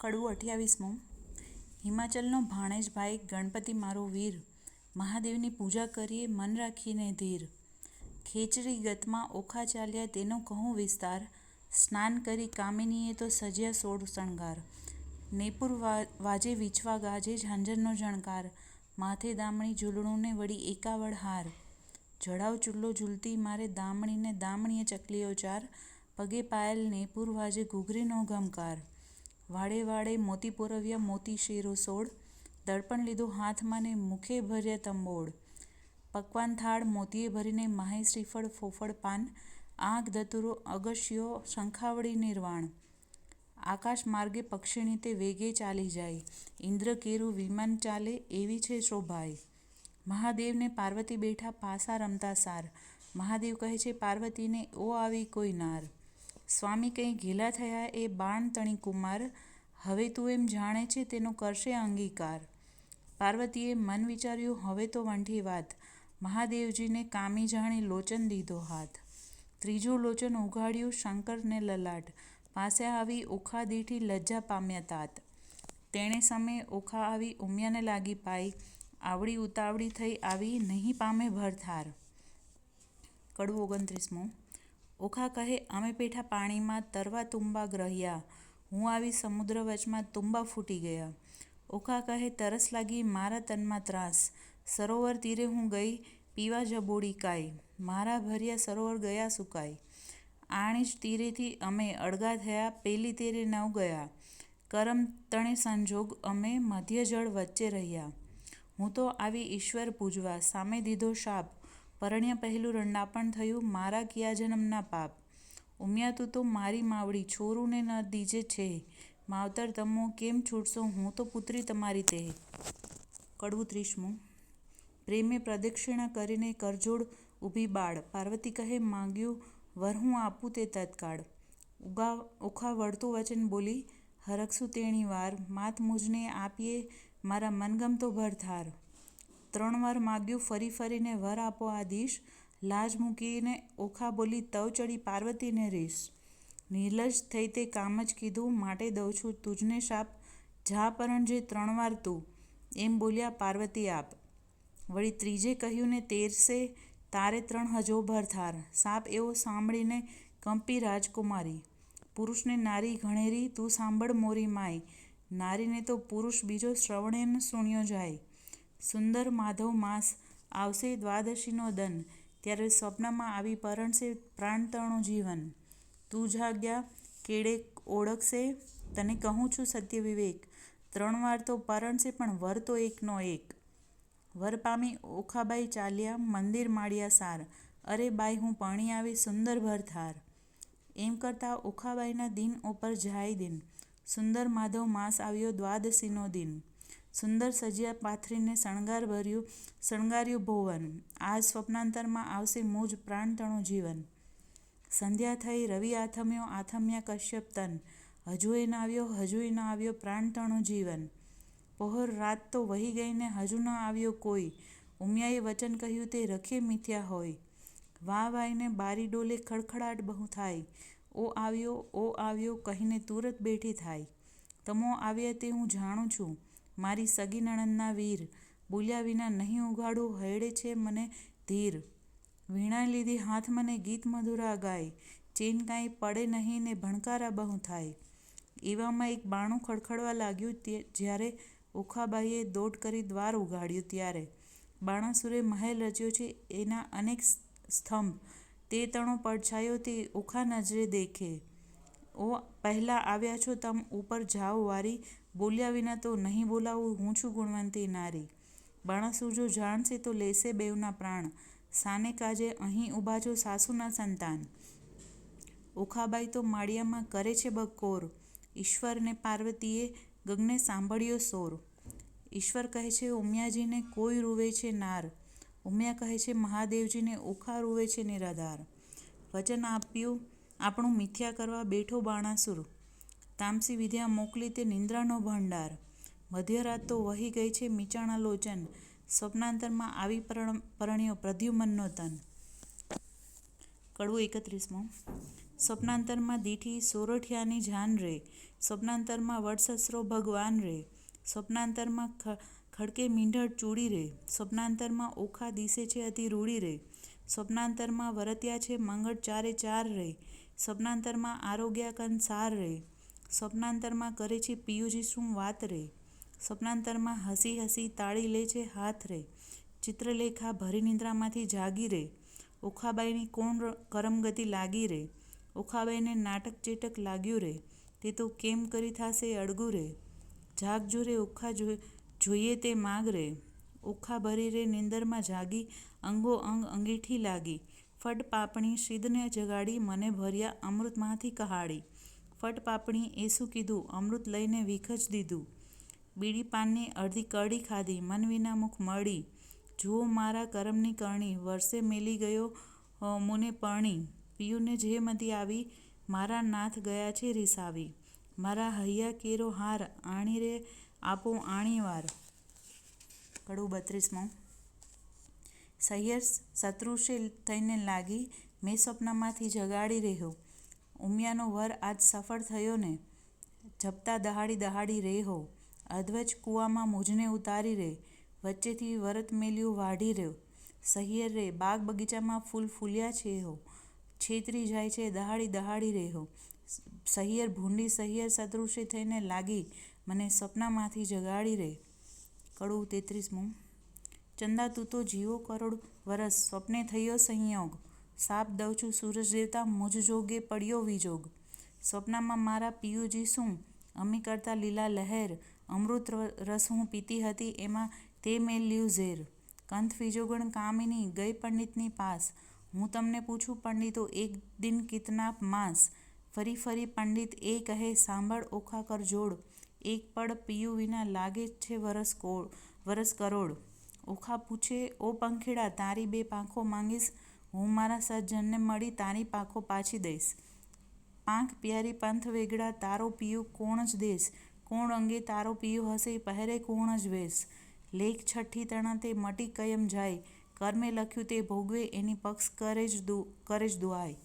કડવું 28મું. હિમાચલનો ભાણેજ ભાઈ ગણપતિ મારો વીર, મહાદેવની પૂજા કરીએ મન રાખીને ધીર. ખેચરી ગતમાં ઓખા ચાલ્યા તેનો કહું વિસ્તાર, સ્નાન કરી કામિનીએ તો સજ્યા 16 શણગાર. નેપુર વાજે વીછવા ગાજે ઝાંઝરનો ઝણકાર, માથે દામણી ઝૂલણું ને વળી એકાવડ હાર. જડાવ ચૂલ્લો ઝૂલતી મારે દામણીને દામણીએ ચકલીઓ 4, પગે પાયલ નેપુર વાજે ઘૂઘરીનો ઘમકાર. વાડે વાડે મોતી પોરવ્યા મોતી શેરો 16, દર્પણ લીધું હાથમાં ને મુખે ભર્યા તંબોળ. પકવાન થાળ મોતીએ ભરીને માહે શ્રીફળ ફોફળ પાન, આંખ ધતુરો અગસ્યો શંખાવળી નિર્વાણ. આકાશ માર્ગે પક્ષીણી તે વેગે ચાલી જાય, ઇન્દ્ર કેરું વિમાન ચાલે એવી છે શોભાય. મહાદેવને પાર્વતી બેઠા પાસા રમતા સાર, મહાદેવ કહે છે પાર્વતીને ઓ આવી કોઈ નાર. સ્વામી કંઈ ઘેલા થયા એ બાણ તણી કુમાર, હવે તું એમ જાણે છે તેનો કરશે અંગીકાર. પાર્વતીએ મન વિચાર્યું હવે તો વંઠી વાત, મહાદેવજીને કામી જાણી લોચન દીધો હાથ. ત્રીજું લોચન ઉઘાડ્યું શંકરને લલાટ, પાસે આવી ઓખા દીઠી લજ્જા પામ્યા તાત. તેણે સમે ઓખા આવી ઉમિયાને લાગી પાઈ, આવડી ઉતાવળી થઈ આવી નહીં પામે ભરથાર. કડવું 29મું. ઓખા કહે અમે પેઠા પાણીમાં તરવા તુંબા ગ્રહ્યા, હું આવી સમુદ્ર વચમાં તુંબા ફૂટી ગયા. ઓખા કહે તરસ લાગી મારા તનમાં ત્રાસ, સરોવર તીરે હું ગઈ પીવા જબોડી કાઈ, મારા ભર્યા સરોવર ગયા સુકાઈ. આણી જ તીરેથી અમે અળગા થયા પેલી તેરે નવ ગયા, કરમ તણે સંજોગ અમે મધ્ય જળ વચ્ચે રહ્યા. હું તો આવી ઈશ્વર પૂજવા સામે દીધો શાપ, પરણ્યા પહેલું રંડાપણ થયું મારા કિયા જન્મના પાપ. ઉમિયા તું તો મારી માવડી છોરું ને ન દીજે છે, માવતર તમો કેમ છૂટશો હું તો પુત્રી તમારી તે. કડવું 30મું. પ્રેમે પ્રદક્ષિણા કરીને કરજોડ ઊભી બાળ, પાર્વતી કહે માંગ્યું વર હું આપું તે તત્કાળ. ઓખા વળતું વચન બોલી હરખશું તેણી વાર, માત મુજને આપીએ મારા મનગમતો ભરથાર. 3 વાર માગ્યું ફરી ફરીને વર આપો આદિશ, લાજ મૂકીને ઓખા બોલી તવ ચડી પાર્વતીને રીસ. નિર્લજ થઈ તે કામ જ કીધું માટે દઉં છું તુજને શાપ, જા પરણજે 3 વાર તું, એમ બોલ્યા પાર્વતી આપ. વળી ત્રીજે કહ્યું ને તેરસે તારે 3 હજો ભરથાર. શાપ એવો સાંભળીને કંપી રાજકુમારી, પુરુષને નારી ઘણેરી તું સાંભળ મોરી માય, નારીને તો પુરુષ બીજો શ્રવણે ન સુણ્યો જાય. સુંદર માધવ માસ આવશે દ્વાદશીનો દન, ત્યારે સ્વપ્નમાં આવી પરણશે પ્રાણતણું જીવન. તું જાગ્યા કેળે ઓળખશે તને કહું છું સત્ય વિવેક, 3 વાર તો પરણશે પણ વર તો એકનો એક. વર પામી ઓખાબાઈ ચાલ્યા મંદિર માળિયા સાર, અરે બાઈ હું પરણી આવી સુંદર ભરથાર. એમ કરતાં ઓખાબાઈના દિન ઉપર જાય દિન, સુંદર માધવ માસ આવ્યો દ્વાદશીનો દિન. સુંદર સજ્યા પાથરીને શણગાર્યું ભુવન, આજ સ્વપ્નાંતરમાં આવશે મુજ પ્રાણતણું જીવન. સંધ્યા થઈ રવિ આથમ્યો આથમ્યા કશ્યપ તન, હજુય ન આવ્યો પ્રાણતણું જીવન. પહોર રાત તો વહી ગઈને હજુ ન આવ્યો કોઈ, ઉમિયાએ વચન કહ્યું તે રખે મિથ્યા હોય. વાહ વાઈને બારી ડોલે ખડખડાટ બહુ થાય, ઓ આવ્યો કહીને તુરત બેઠી થાય. તમો આવ્યા તે હું જાણું છું મારી સગી નણંદના વીર, બોલ્યા વિના નહીં ઉઘાડું હૈડે છે મને ધીર. વીણા લીધી હાથમાં ને ગીત મધુરા ગાય, ચેન કાંઈ પડે નહીં ને ભણકારા બહુ થાય. એવામાં એક બાણું ખડખડવા લાગ્યું જ્યારે ઓખાબાઈએ દોટ કરી દ્વાર ઉઘાડ્યું ત્યારે. બાણાસુરે મહેલ રચ્યો છે એના અનેક સ્તંભ, તે તણો પડછાયો તે ઓખા નજરે દેખે. ઓ પહેલાં આવ્યા છો તમ ઉપર જાઓ વારી, બોલ્યા વિના તો નહીં બોલાવું હું છું ગુણવંતી નારી. બાણાસુર જો જાણશે તો લેશે બેવના પ્રાણ, સાને કાજે અહીં ઊભા છો સાસુના સંતાન. ઓખાબાઈ તો માળિયામાં કરે છે બકોર, ઈશ્વર ને પાર્વતીએ ગગને સાંભળ્યો સોર. ઈશ્વર કહે છે ઉમિયાજીને કોઈ રૂવે છે નાર, ઉમિયા કહે છે મહાદેવજીને ઓખા રૂવે છે નિરાધાર. વચન આપ્યું આપણું મિથ્યા કરવા બેઠો બાણાસુર, તામસી વિદ્યા મોકલી તે નિંદ્રાનો ભંડાર. મધ્યરાત તો વહી ગઈ છે મીચાણા લોચન, સ્વપ્નાંતરમાં આવી પરણ્યો પ્રદ્યુમનનો તન. કડવું 31મું. સ્વપ્નાંતરમાં દીઠી સોરઠિયાની જાન રે, સ્વપ્નાંતરમાં વડસસરો ભગવાન રે, સ્વપ્નાંતરમાં ખડકે મીંઢળ ચૂડી રે, સ્વપ્નાંતરમાં ઓખા દિશે છે અતિ રૂડી રે, સ્વપ્નાંતરમાં વરત્યા છે મંગળ ચારે ચાર રે, સ્વપ્નાંતરમાં આરોગ્યા કંસાર રે, સ્વપ્નાંતરમાં કરે છે પિયુજી શું વાત રે, સ્વપ્નાંતરમાં હસી હસી તાળી લે છે હાથ રે, ચિત્રલેખા ભરી નિંદ્રામાંથી જાગી રે, ઓખાબાઈની કોણ કરમગતિ લાગી રે, ઓખાબાઈને નાટક ચેટક લાગ્યું રે, તે તો કેમ કરી થાશે અડગું રે, જાગજો રે ઓખા જોઈએ તે માગ રે, ઓખા ભરી રે નિંદરમાં જાગી, અંગો અંગ અંગીઠી લાગી, ફટ પાપણી સિદ્ધને જગાડી, મને ભર્યા અમૃતમાંથી કહાડી, ફટ પાપણી એ શું કીધું, અમૃત લઈને વિખજ દીધું, બીડી પાનની અડધી કડી ખાધી, મન વિના મુખ મળી, જુઓ મારા કરમની કરણી, વર્ષે મેલી ગયો મુને પરણી, પિયુને જે મતી આવી, મારા નાથ ગયા છે રીસાવી, મારા હૈયા કેરો હાર, આણી રે આપો આણી વાર. કડવું 32. સહિયર શત્રુષે થઈને લાગી, મેં સ્વપ્નમાંથી જગાડી રહ્યો, ઉમિયાનો વર આજ સફળ થયો ને, જપતા દહાડી દહાડી રેહો, અધ્વજ કૂવામાં મુજને ઉતારી રે, વચ્ચેથી વરત મેલ્યું વાઢી રહ્યો, સહિયર રે બાગ બગીચામાં ફૂલ ફૂલ્યા છે હો, છેતરી જાય છે દહાડી દહાડી રેહો, સહિયર ભૂંડી સહિયર શત્રુષે થઈને લાગી, મને સપનામાંથી જગાડી રે. કડવું 33. ચંદા તું તો જીવો કરોડ વરસ, સ્વપ્ને થયો સંયોગ, સાપ દઉં છું સૂરજ દેવતા મુજ જોગે પડ્યો વિજોગ, સ્વપ્નમાં મારા પિયુજી શું, અમી કરતા લીલા લહેર, અમૃત રસ હું પીતી હતી એમાં તે મેં લ્યું ઝેર, કંથ વિજોગણ કામિની ગઈ પંડિતની પાસ, હું તમને પૂછું પંડિતો એક દિન કિતના માસ, ફરી ફરી પંડિત એ કહે સાંભળ ઓખા કર જોડ, એક પળ પિયુ વિના લાગે છે વરસ કરોડ, ઓખા પૂછે ઓ પંખીડા તારી બે પાંખો માંગીશ, હું મારા સજ્જનને મળી તારી પાંખો પાછી દઈશ, પાંખ પ્યારી પંથ વેગડા તારો પિયુ કોણ જ દેશ, કોણ અંગે તારો પિયુ હશે પહેરે કોણ જ વેશ, લેખ છઠ્ઠી તણા તે મટી કયમ જાય, કર્મે લખ્યું તે ભોગવે એની પક્ષ કરે જ દુહાય.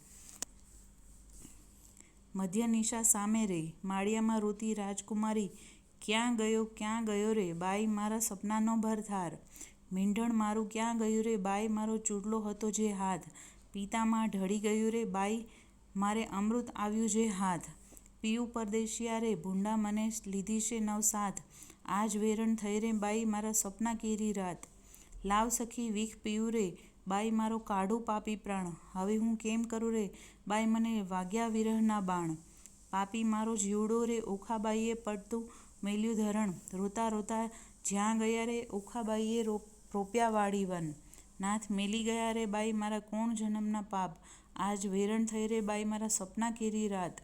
મધ્ય નિશા સામે રે, માળિયામાં રોતી રાજકુમારી, ક્યાં ગયો રે બાઈ મારા સપનાનો ભરથાર, મીંઢણ મારું ક્યાં ગયું રે બાઈ મારો ચૂડલો હતો જે હાથ, પિતામાં ઢળી ગયું રે બાઈ મારે અમૃત આવ્યું જે હાથ, પિયુ પરદેશિયા રે ભૂંડા મને લીધી છે નવસાથ, આજ વેરણ થઈ રે બાઈ મારા સપના કેરી રાત, લાવ સખી વીખ પિયુ રે બાઈ મારો કાઢું પાપી પ્રાણ, હવે હું કેમ કરું રે બાઈ મને વાગ્યા વિરહના બાણ, પાપી મારો જીવડો રે ઓખાબાઈએ પડતું મેલ્યું ધરણ, રોતા રોતા જ્યાં ગયા રે ઓખાબાઈએ રોપ્યા વાડી વન, નાથ મેલી ગયા રે બાઈ મારા કોણ જન્મના પાપ, આજ વેરણ થઈ રે બાઈ મારા સપના કેરી રાત,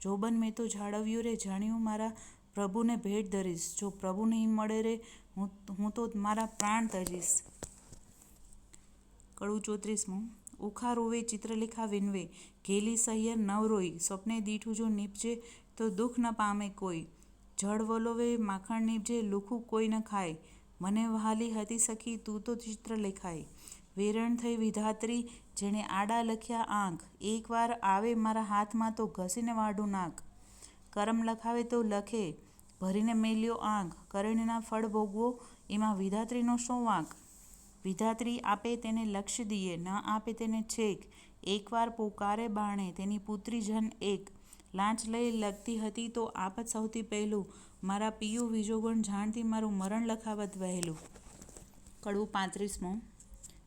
જોબન મેં તો જાળવ્યું રે જાણ્યું મારા પ્રભુને ભેટ ધરીશ, જો પ્રભુ નહીં મળે રે હું તો મારા પ્રાણ તજીશ. કડવું 34. ઓખા રોવે ચિત્રલેખા વિનવે, ઘેલી સહિયર નવ રોઈ, સ્વપ્ને દીઠું જો નીપજે તો દુઃખ ન પામે કોઈ, જળ વલોવે માખણ નીપજે લુખું કોઈ ન ખાય, મને વહાલી હતી સખી તું તો ચિત્રલેખાય, વેરણ થઈ વિધાત્રી જેણે આડા લખ્યા આંખ, એકવાર આવે મારા હાથમાં તો ઘસીને વાઢું નાક, કરમ લખાવે તો લખે ભરીને મેલ્યો આંખ, કરણીના ફળ ભોગવો એમાં વિધાત્રીનો શો વાંક, વિધાત્રી આપે તેને લક્ષ્ય દિયે ન આપે તેને છેક, એકવાર પોકારે બાણે તેની પુત્રી જન એક, લાંચ લઈ લગતી હતી તો આપત સૌથી પહેલું, મારા પિયુ વિજોગણ જાણતી મારું મરણ લખાવત વહેલું. કડવું 35.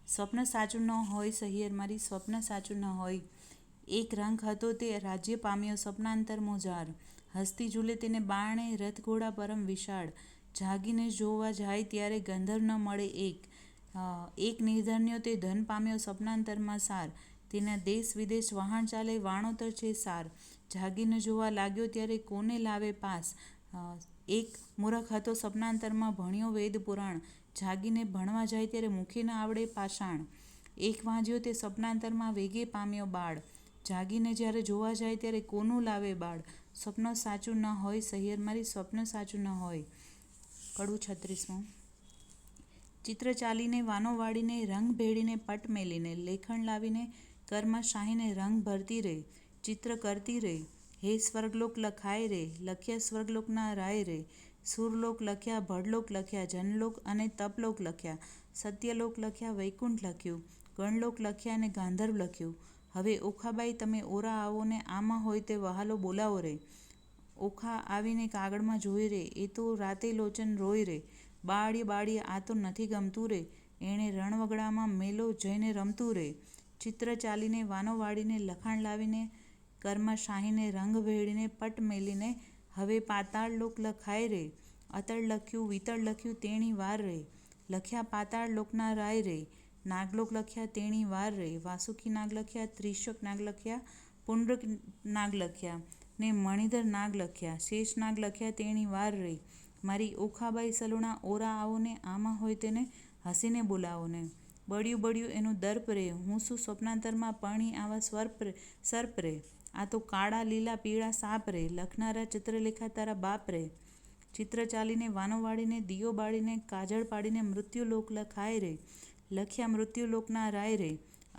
સ્વપ્ન સાચું ન હોય સહિયર મારી સ્વપ્ન સાચું ન હોય, એક રંક હતો તે રાજ્ય પામ્યો સપનાંતર મોજાર, હસ્તી ઝૂલે તેને બાણે રથ ઘોડા પરમ વિશાળ, જાગીને જોવા જાય ત્યારે ગંધર્વ ન મળે એક નિર્ધન્યો તે ધન પામ્યો સપનાંતરમાં સાર, તેના દેશ વિદેશ વહાણ ચાલે વાણોતર છે સાર, જાગીને જોવા લાગ્યો ત્યારે કોને લાવે પાસ, એક મૂરખ હતો સપનાંતરમાં ભણ્યો વેદ પુરાણ, જાગીને ભણવા જાય ત્યારે મુખે ન આવડે પાષાણ, એક વાંજ્યો તે સપનાંતરમાં વેગે પામ્યો બાળ, જાગીને જ્યારે જોવા જાય ત્યારે કોનું લાવે બાળ, સ્વપ્ન સાચું ન હોય સહિયર મારી સ્વપ્ન સાચું ન હોય. કડવું 36. ચિત્ર ચાલીને વાનો વાળીને રંગ ભેળીને પટ મેલીને, લેખણ લાવીને કરમાં શાહીને રંગ ભરતી રહે, ચિત્ર કરતી રે, હે સ્વર્ગલોક લખાય રે, લખ્યા સ્વર્ગલોકના રાય રે, સુરલોક લખ્યા, ભડલોક લખ્યા, જનલોક અને તપલોક લખ્યા, સત્યલોક લખ્યા, વૈકુંઠ લખ્યું, ગણલોક લખ્યા ને ગાંધર્વ લખ્યું. હવે ઓખાબાઈ તમે ઓરા આવો ને આમાં હોય તે વહાલો બોલાવો રે. ઓખા આવીને કાગળમાં જોઈ રે, એ તો રાતે લોચન રોય રે, બાળીએ બાળીએ આ તો નથી ગમતું રે, એણે રણવગડામાં મેલો જઈને રમતું રે. ચિત્ર ચાલીને વાનો વાળીને લખાણ લાવીને કરમાં શાહીને રંગ ભેળીને પટ મેલીને હવે પાતાળ લોક લખાય રે, અતળ લખ્યું વિતળ લખ્યું તેણી વાર રે, લખ્યા પાતાળ લોકના રાય રે, નાગલોક લખ્યા તેણી વાર રે, વાસુકી નાગ લખ્યા, ત્રિશક નાગ લખ્યા, પુંડ્રક નાગ લખ્યા ને મણિધર નાગ લખ્યા, શેષ નાગ લખ્યા તેણી વાર રે. મારી ઓખાબાઈ સલુણા ઓરા આવો ને આમાં હોય તેને હસીને બોલાવો ને. બળ્યું બળ્યું એનું દર્પ રે, હું શું સ્વપ્નાંતરમાં પરણી આવા સર્પ રે, આ તો કાળા લીલા પીળા સાપ રે, લખનારા ચિત્રલેખા તારા બાપ રે. ચિત્ર ચાલીને વાનો વાળીને દિયો બાળીને કાજળ પાડીને મૃત્યુલોક લખાય રે, લખ્યા મૃત્યુલોકના રાય રે,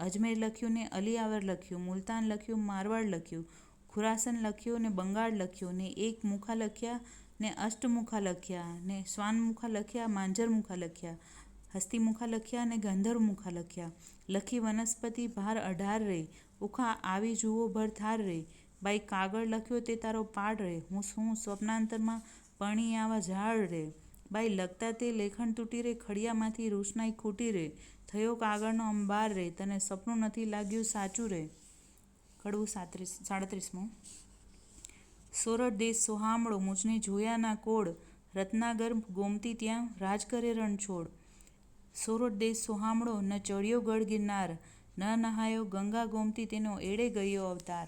અજમેર લખ્યું ને અલિયાવર લખ્યું, મુલતાન લખ્યું, મારવાડ લખ્યું, ખુરાસન લખ્યો ને બંગાળ લખ્યો ને એક મુખા લખ્યા ને અષ્ટમુખા લખ્યા ને શ્વાનમુખા લખ્યા, માંજરમુખા લખ્યા, હસ્તિમુખા લખ્યા ને ગંધર્વમુખા લખ્યા, લખી વનસ્પતિ ભાર 18 રે, ઓખા આવી જુઓ ભર થાર રે, બાઈ કાગળ લખ્યો તે તારો પાડ રે, હું શું સ્વપ્નાંતરમાં પરણી આવા ઝાડ રે, બાઈ લખતા તે લેખણ તૂટી રે, ખડિયામાંથી રોશનાઈ ખૂટી રે, થયો કાગળનો અંબાર રે, તને સપનું નથી લાગ્યું સાચું રે. કડવું 37. સોરઠ દેશ સોહામણો મુજને જોયા ના કોડ, રત્નાગર ગોમતી ત્યાં રાજ કરે રણછોડ. સોરઠ દેશ સોહામણો ન ચડ્યો ગઢ ગિરનાર, ન નહાયો ગંગા ગોમતી તેનો એળે ગયો અવતાર.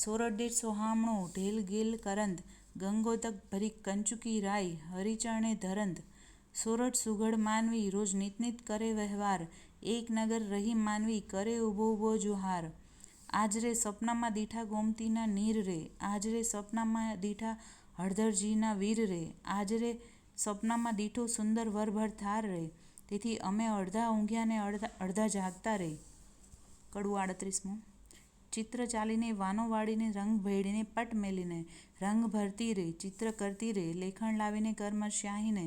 સોરઠ દેશ સોહામણો ઢેલ ગેલ કરંદ, ગંગોતક ભરી કંચુકી રાય, હરિચરણે ધરંદ. સોરઠ સુઘડ માનવી રોજ નિત નિત કરે વહેવાર, એક નગર રહી માનવી કરે ઊભો ઊભો જુહાર. આજરે સપનામાં દીઠા ગોમતીના નીર રે, આજરે સપનામાં દીઠા હળધરજીના વીર રે, આજરે સપનામાં દીઠો સુંદર વર ભર થાર રે, તેથી અમે અડધા ઊંઘ્યા ને અડધા જાગતા રે. કડવું 38. ચિત્ર ચાલીને વાનો વાળીને રંગ ભેળીને પટ મેલીને રંગ ભરતી રે, ચિત્ર કરતી રે, લેખણ લાવીને કરમાં સ્યાહીને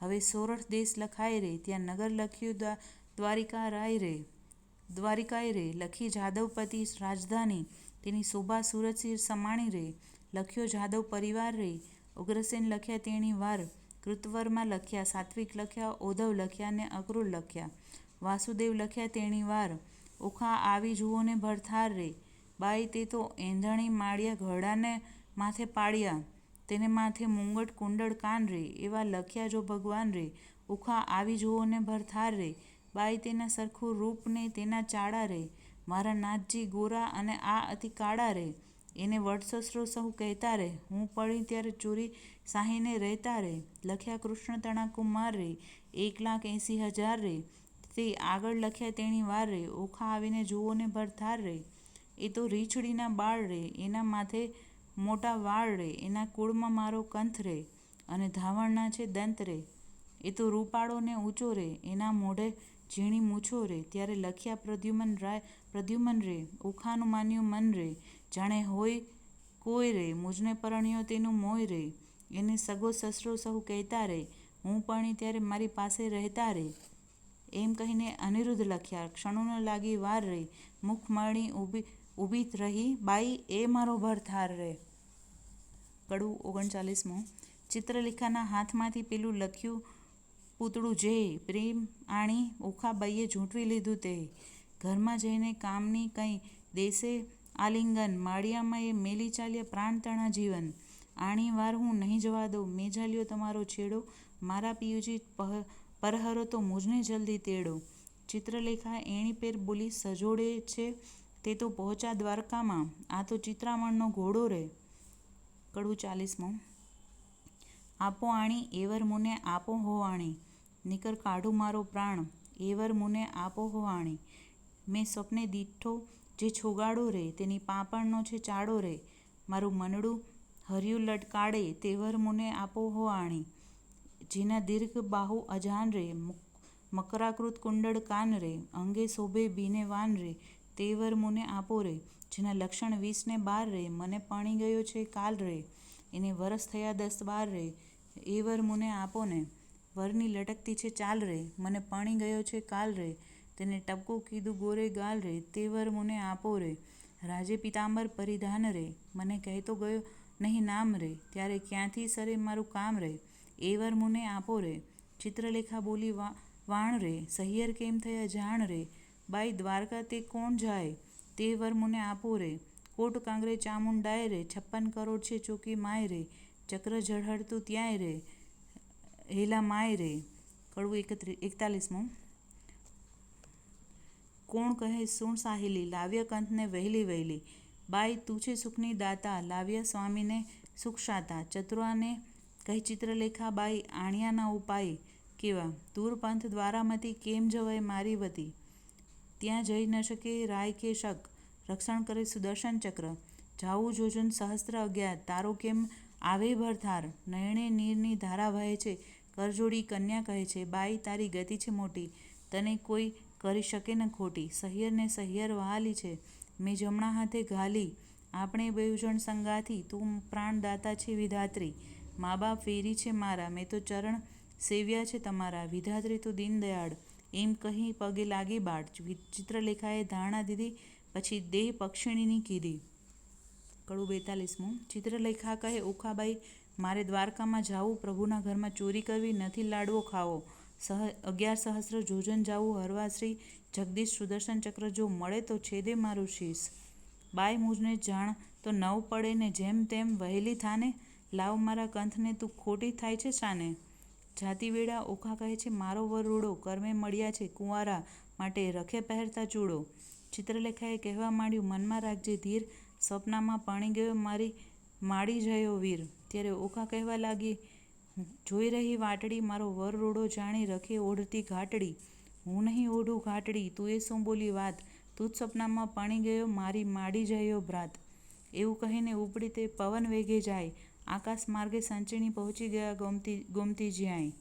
હવે સોરઠ દેશ લખાય રે, ત્યાં નગર લખ્યું દ્વારિકા રાય રે, દ્વારિકાય રે, લખી જાદવપતિ રાજધાની, તેની શોભા સુરત શિર સમાણી રે, લખ્યો જાદવ પરિવાર રે, ઉગ્રસેન લખ્યા તેણી વાર, કૃતવર્મા લખ્યા, સાત્વિક લખ્યા, ઓધવ લખ્યા ને અક્રૂર લખ્યા, વાસુદેવ લખ્યા તેણી વાર, ઓખા આવી જુઓ ને ભરથાર રે, બાઈ તે તો એંધણી માળિયા ઘરડાને માથે પાડ્યા, તેને માથે મુંગટ કુંડળ કાન રે, એવા લખ્યા જો ભગવાન રે, ઓખા આવી જુઓ ને ભરથાર રે, બાઈ તેના સરખું રૂપ ને તેના ચાડા રે, મારા નાથજી ગોરા અને આ અતિ કાળા રે, એને વટસસરો સહુ કહેતા રે, હું પડી ત્યારે ચોરી સાહીને રહેતા રે, લખ્યા કૃષ્ણ તણા કુમાર રે, 1,80,000 રે, તે આગળ લખ્યા તેણી વાર રે, ઓખા આવીને જુઓ ને ભરથાર રે. એ તો રીછડીના બાળ રે, એના માથે મોટા વાળ રે, એના કુળમાં મારો કંથ રે, અને ધાવણના છે દંત રે, એ તો રૂપાળો ને ઊંચો રે, એના મોઢે ઝીણી મૂછો રે, ત્યારે લખ્યા પ્રદ્યુમન રે, ઓખાનું માન્યું મન રે, જાણે હોય કોઈ રે, મુજને પરણ્યો તેનું મોય રે, એને સગો સસરો સહુ કહેતા રે, હું પરણી ત્યારે મારી પાસે રહેતા રે. એમ કહીને અનિરુદ્ધ લખ્યા, ક્ષણો ન લાગી વાર રે, મુખ મરણી ઊભી રહી, બાઈ એ મારો ભરથાર રે. કડવું 39. ચિત્રલેખાના હાથમાંથી પેલું લખ્યું પૂતળું જે, પ્રેમ આણી ઓખાબાઈએ ઝૂંટવી લીધું તે, ઘરમાં જઈને કામની કંઈ દેશે આલિંગન, માળિયામાં એ મેલી ચાલ્યા પ્રાણ તણા જીવન, આણી વાર હું નહીં જવા દઉં, મેં ઝાલ્યો તમારો છેડો, મારા પિયુજી પરહરો તો મુજને જલ્દી તેડો. ચિત્રલેખા એણી પેર બોલી સજોડે છે તે તો પહોંચ્યા દ્વારકામાં, આ તો ચિત્રામણનો ઘોડો રે. કડવું 40. આપો આણી એવર મુને આપો હો આણી, નીકર કાઢું મારો પ્રાણ, એવર મુને આપો હો આણી, મેં સપને દીઠો જે છોગાડો રે, તેની પાપણનો છે ચાડો રે, મારું મનડું હર્યું લટકાડે, તેવર મુને આપો હો આણી, જેના દીર્ઘ બાહુ અજાન રે, મકરાકૃત કુંડળ કાન રે, અંગે શોભે બીને વાન રે, તે વર મુને આપો રે, જેના લક્ષણ 20 ને 12 રે, મને પણી ગયો છે કાલ રે, એને વરસ થયા 10-12 રે, એ વર મુને આપો ને, વરની લટકતી છે ચાલ રે, મને પણી ગયો છે કાલ રે, તેને ટપકું કીધું ગોરે ગાલ રે, તે વર મુને આપો રે, રાજે પિતાંબર પરિધાન રે, મને કહેતો ગયો નહીં નામ રે, ત્યારે ક્યાંથી સરે મારું કામ રે, એ વર મુને આપો રે, ચિત્રલેખા બોલી વાણ રે, સહિયર કેમ થયા જાણ રે, બાઈ દ્વારકા તે કોણ જાય, તે વર મુને આપો રે, કોટ કાંગરે ચામુંડાય રે, 56 કરોડ છે ચોકી માય રે, ચક્ર ઝળહળતું ત્યાંય રે, હેલા માય રે. કડવું 41. કોણ કહે સુણ સાહેલી, લાવ્ય કંથને વહેલી વહેલી, બાઈ તું છે સુખની દાતા, લાવ્ય સ્વામીને સુખ શાતા, ચતુરાને કહી ચિત્રલેખા બાઈ આણ્યાના ઉપાય કેવા, દૂર પંથ દ્વારામતી કેમ જવાય મારી વતી, ત્યાં જઈ ન શકે રાય કે શક, રક્ષણ કરે સુદર્શન ચક્ર, જાવું જોજન સહસ્ત્ર અજ્ઞાત, તારો કેમ આવે ભરથાર, નયણે નીરની ધારા વહે છે, કરજોડી કન્યા કહે છે, બાઈ તારી ગતિ છે મોટી, તને કોઈ કરી શકે ન ખોટી, સહિયર ને સહિયર વહાલી છે, મેં જમણા હાથે ઘાલી, આપણે બેઉ જણ સંગાથી, તું પ્રાણદાતા છે વિધાત્રી, મા બાપ વેરી છે મારા, મેં તો ચરણ સેવ્યા છે તમારા, વિધાત્રી તું દીનદયાળ, એમ કહી પગે લાગી બાળ, ચિત્રલેખાએ ધારણા દીધી, પછી દેહ પક્ષિણીની કીધી. કડવું 42. ચિત્રલેખા કહે ઓખાબાઈ મારે દ્વારકામાં જાવું, પ્રભુના ઘરમાં ચોરી કરવી, નથી લાડવો ખાવો, 11 સહસ્ત્ર જોજન જાવું હરવા, શ્રી જગદીશ સુદર્શન ચક્ર જો મળે તો છેદે મારું શીશ, બાઈ મુજને જાણ તો નવ પડે ને, જેમ તેમ વહેલી થાને, લાવ મારા કંથને તું ખોટી થાય છે શાને, જાતિવેડા ઓખા કહે છે મારો વર રૂડો, કર્મે મળ્યા છે કુંવારા, માટે રખે પહેરતા ચૂડો, ચિત્રલેખાએ કહેવા માંડ્યું મનમાં રાખજે ધીર, સ્વપ્નમાં પાણી ગયો મારી માડી જયો વીર, ત્યારે ઓખા કહેવા લાગી જોઈ રહી વાટડી, મારો વર રૂડો જાણી રખે ઓઢતી ઘાટડી, હું નહીં ઓઢું ઘાટડી, તું એ શું બોલી વાત, તું જ સ્વપ્નમાં પાણી ગયો મારી માડી જયો ભ્રાત, એવું કહીને ઉપડી તે પવન વેગે જાય, આકાશ માર્ગે સંચીણી પહોંચી ગયા ગોમતી જ્યાંય,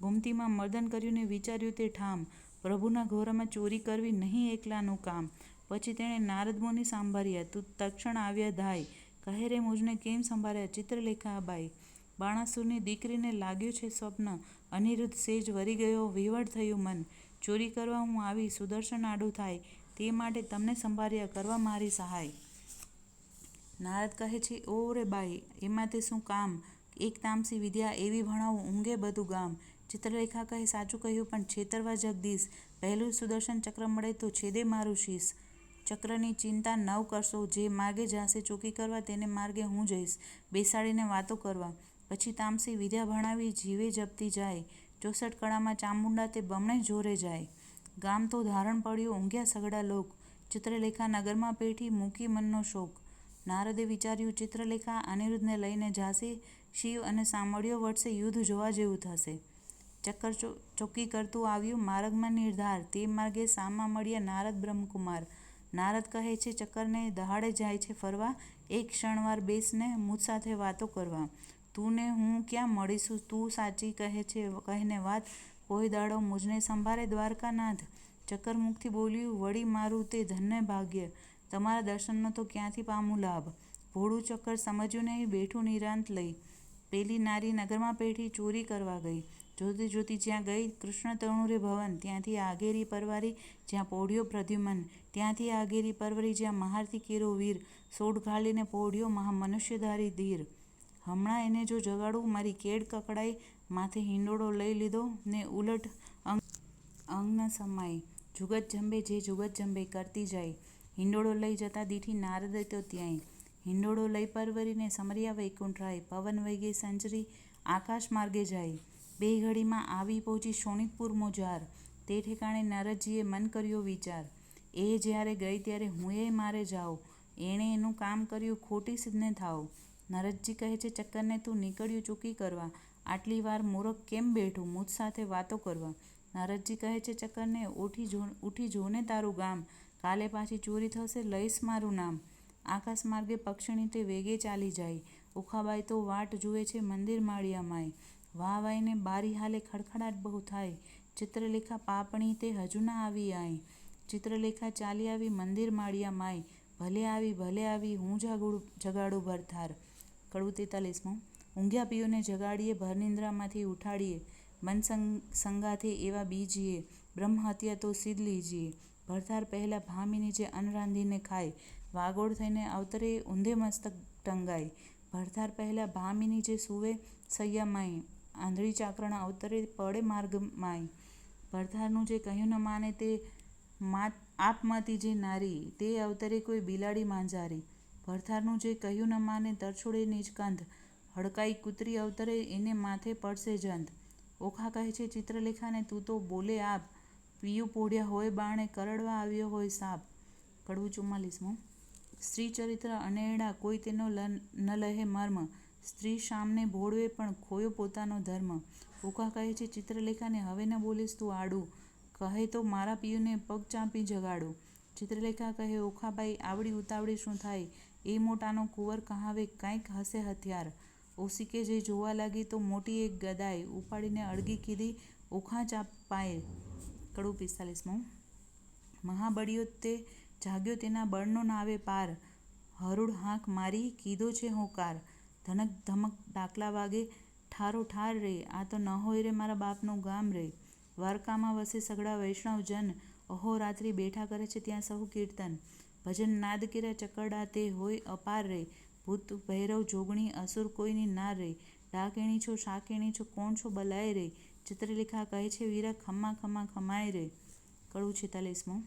ગોમતીમાં મર્દન કર્યું ને વિચાર્યું તે ઠામ, પ્રભુના ઘોરમાં ચોરી કરવી નહીં એકલાનું કામ, પછી તેણે નારદ મુનિ સાંભળ્યા, તું તક્ષણ આવ્યા ધાય, કહે રે મુજને કેમ સંભાળ્યા, ચિત્રલેખા બાઈ, બાણાસુરની દીકરીને લાગ્યું છે સ્વપ્ન, અનિરુદ્ધ સેજ વરી ગયો વિહવળ થયું મન, ચોરી કરવા હું આવી સુદર્શન આડું થાય, તે માટે તમને સંભાળ્યા કરવા મારી સહાય. નારદ કહે છે ઓ રે બાઈ એમાં તે શું કામ, એક તામસી વિદ્યા એવી ભણાવું ઊંઘે બધું ગામ, ચિત્રલેખા કહે સાચું કહ્યું પણ છેતરવા જગદીશ, પહેલું સુદર્શન ચક્ર મળે તો છેદે મારું શીશ, ચક્રની ચિંતા નવ કરશો, જે માર્ગે જાશે ચોકી કરવા તેને માર્ગે હું જઈશ, બેસાડીને વાતો કરવા, પછી તામસી વિદ્યા ભણાવી જીવે જપતી જાય, 64 કળામાં ચામુંડા તે બમણે જોરે જાય, ગામ તો ધારણ પડ્યું ઊંઘ્યા સઘળા લોક, ચિત્રલેખા નગરમાં પેઠી મૂકી મનનો શોક, નારદે વિચાર્યું ચિત્રલેખા અનિરુદ્ધને લઈને જાશે, શિવ અને સામળિયો વળશે યુદ્ધ જોવા જેવું થશે, ચક્કર ચોકી કરતું આવ્યું માર્ગમાં નિર્ધાર, તે માર્ગે સામા મળ્યા નારદ બ્રહ્મકુમાર, નારદ કહે છે ચક્કરને દહાડે જાય છે ફરવા, એક ક્ષણવાર બેસને મુજ સાથે વાતો કરવા, તું ને હું ક્યાં મળીશું, તું સાચી કહે છે કહેને વાત, કોઈ દાડો મુજને સંભાળે દ્વારકાનાથ, ચક્કર મુખથી બોલ્યું વળી મારું તે ધન્ય ભાગ્ય, તમારા દર્શનનો તો ક્યાંથી પામું લાભ, ભોળું ચક્કર સમજ્યું નહીં બેઠું નિરાંત લઈ, પેલી નારી નગરમાં પેઠી ચોરી કરવા ગઈ, જોતી જોતી જ્યાં ગઈ કૃષ્ણ તણુરે ભવન, ત્યાંથી આગેરી પરવારી જ્યાં પોઢ્યો પ્રદ્યુમન, ત્યાંથી આગેરી પરવરી જ્યાં મહારથી કેરો વીર, સોઢ ઘાલીને પોઢ્યો મહામનુષ્યધારી ધીર, હમણાં એને જો જગાડું મારી કેડ કકડાઈ, માથે હિંડોળો લઈ લીધો ને ઉલટ અંગ ન સમાય, જુગત જંબે જે જુગત જંબે કરતી જાય, હિંડોળો લઈ જતા દીઠી નારદ તો ત્યાંય, હિંડોળો લઈ પરવરીને સમર્યા વૈકુંઠ રાય, પવન વેગે સંચરી આકાશ માર્ગે જાય, બે ઘડીમાં આવી પહોંચી શોણિતપુર મોજાર, તે ઠેકાણે નારદજીએ મન કર્યો વિચાર, એ જ્યારે ગઈ ત્યારે હુંએ મારે જાઉં, એણે એનું કામ કર્યું ખોટી સિદ્ધને થાવ, નારદજી કહે છે ચક્કરને તું નીકળ્યું ચૂકી કરવા, આટલી વાર મૂરખ કેમ બેઠું મુજ સાથે વાતો કરવા, નારદજી કહે છે ચક્કરને ઉઠી જોને તારું ગામ, કાલે પાછી ચોરી થશે લઈશ મારું નામ, આકાશ માર્ગે પક્ષીણી તે વેગે ચાલી જાય, ઓખાબાઈ તો વાટ જુએ છે મંદિર માળિયા માય, વાહ વાઈને બારી હાલે ખડખડાટ બહુ થાય, ચિત્રલેખા પાપણી તે હજુ ના આવી આય, ચિત્રલેખા ચાલી આવી મંદિર માળિયા માય, ભલે આવી હું જગાડું ભરથાર. કડવું 43. ઊંઘ્યા પિયુને જગાડીએ, ભરનિંદ્રામાંથી ઉઠાડીએ, મન સંગાથે એવા બીજીએ, બ્રહ્મ હત્યા તો સિદ્ધ લીજીએ. ભરથાર પહેલા ભામી નીચે અન્ન રાંધીને ખાય, વાગોળ થઈને અવતરે ઊંધે મસ્તક ટંગાય. ભરથાર પહેલા ભામી નીચે સૂવે સૈયા માય, આંધળી ચાકરણ અવતરે પડે માર્ગ માય. ભરથારનું જે કહ્યું ન માને તે આપમતી જે નારી, તે અવતરે કોઈ બિલાડી માંઝારી. ભરથારનું જે કહ્યું ન માને તરછોડે નીચકંઠ, હડકાઈ કૂતરી અવતરે એને માથે પડશે જંત. ઓખા કહે છે ચિત્રલેખાને તું તો બોલે આપ, પિયું પોઢ્યા હોય બાણે કરડવા આવ્યો હોય સાપ. કડવું 44. સ્ત્રી ચરિત્ર અનેડા કોઈ તેનો ન લહે મર્મ, સ્ત્રી શામને ભોળવે પણ ખોયો પોતાનો ધર્મ. ઓખા કહે છે ચિત્રલેખાને હવે ન બોલીશ તું આડું, કહે તો મારા પિયુને પગ ચાંપી જગાડું. ચિત્રલેખા કહે ઓખાબાઈ આવડી ઉતાવળી શું થાય, એ મોટાનો કુંવર કહાવે કાંઈક હશે હથિયાર. ઓશિકે જે જોવા લાગી તો મોટી એક ગદાય, ઉપાડીને અડગી કીધી ઓખા ચાપાય. કડવું 45. મહાબળિયો તે જાગ્યો તેના બળનો નાવે પાર, હરુડ હાંક મારી કીધો છે હોકાર. ધનક ધમક ડાકલા વાગે ઠારો ઠાર રે, આ તો ન હોય રે મારા બાપનું ગામ રે. દ્વારકામાં વસે સઘળા વૈષ્ણવજન, અહોરાત્રિ બેઠા કરે છે ત્યાં સહુ કીર્તન. ભજન નાદ કર્યા ચકરડા તે હોય અપાર રે, ભૂત ભૈરવ જોગણી અસુર કોઈની ના રે. ડાકેણી છો શાકેણી છો કોણ છો બલાય રે, ચિત્રલેખા કહે છે વીરા ખમ્મા ખમ્મા ખમાય રે. કડવું 46.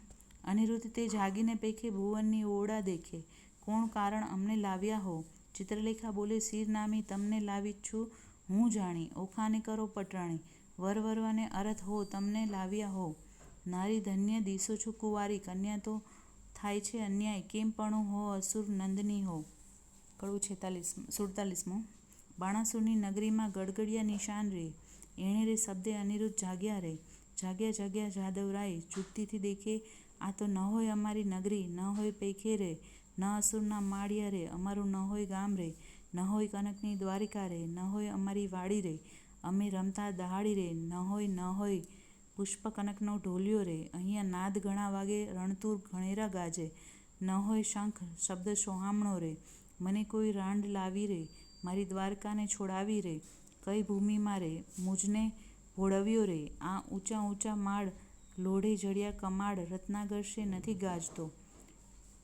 અનિરુદ્ધ તે જાગીને પેખે ભુવનની ઓરડા દેખે, કોણ કારણ અમને લાવ્યા હો. ચિત્રલેખા બોલે શિર નામી તમને લાવી છું હું જાણી, ઓખાને કરો પટરાણી, વર વરવાને અરથ હો તમને લાવ્યા હો. નારી ધન્ય દિસો છો કુંવારી, કન્યા તો થાય છે અન્યાય, કેમ પણ હો અસુર નંદની હો. કડવું 47. બાણાસુરની નગરીમાં ગડગડિયા નિશાન રે, એણે રે શબ્દે અનિરુદ્ધ જાગ્યા રે. જાગ્યા જાદવરાય, ચૂપતીથી દેખે આ તો ન હોય અમારી નગરી, ન હોય પેખે રે, ન અસુરના માળિયા રે, અમારું ન હોય ગામ રે, ન હોય કનકની દ્વારિકા રે, ન હોય અમારી વાડી રે, અમે રમતા દહાડી રે, ન હોય પુષ્પ કનકનો ઢોલિયો રે, અહીંયા નાદ ઘણા વાગે રણતુર ઘણેરા ગાજે, ન હોય શંખ શબ્દ સોહામણો રે, મને કોઈ રાંડ લાવી રે, મારી દ્વારકાને છોડાવી રે, કઈ ભૂમિમાં રે મુજને ભોળવ્યો રે. આ ઊંચા માળ લોઢે જડિયા કમાડ, રત્નાકર શે નથી ગાજતો.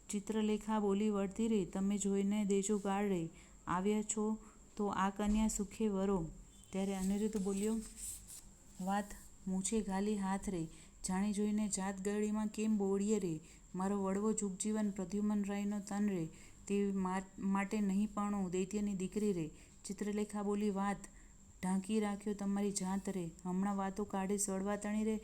ચિત્રલેખા બોલી વળતી રે, તમે જોઈને દેજો ગાળ રે, આવ્યા છો તો આ કન્યા સુખે વરો. ત્યારે અનિરુદ્ધ બોલ્યો વાત મૂછે ઘાલી હાથ રે, જાણી જોઈને જાત ગરડીમાં કેમ બોળીએ રે. મારો વડવો જુગજીવન પ્રદ્યુમન રાયનો તન રે, તે માટે નહીં પરણું દૈત્યની દીકરી રે. ચિત્રલેખા બોલી વાત ઢાંકી રાખ્યો તમારી જાત રે, હમણાં વાતો કાઢીશ વડવાતણી રે,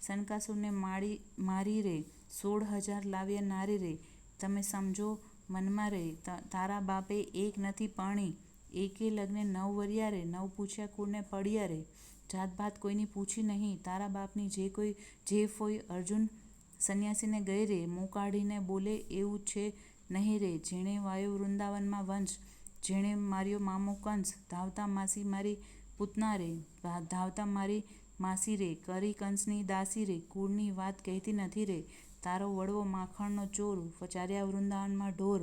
સનકાસુરને મારી રે, 16,000 લાવ્યા નારી રે, તમે સમજો મનમાં રે. તારા બાપે એક નથી પરણી, એકે લગ્ને 9 વર્યા રે, 9 પૂછ્યા કુળને પડ્યા રે. જાત ભાત કોઈની પૂછી નહીં, તારા બાપની જે ફોઈ અર્જુન સંન્યાસીને ગઈ રે, મોં કાઢીને બોલે એવું છે નહીં રે. જેણે વાયો વૃંદાવનમાં વંશ, જેણે માર્યો મામો કંસ, ધાવતા માસી મારી પૂતના રે, ધાવતા મારી માસી રે, કરી કંસની દાસી રે, કુળની વાત કહેતી નથી રે. તારો વડવો માખણનો ચોર, ચાર્યા વૃંદાવનમાં ઢોર,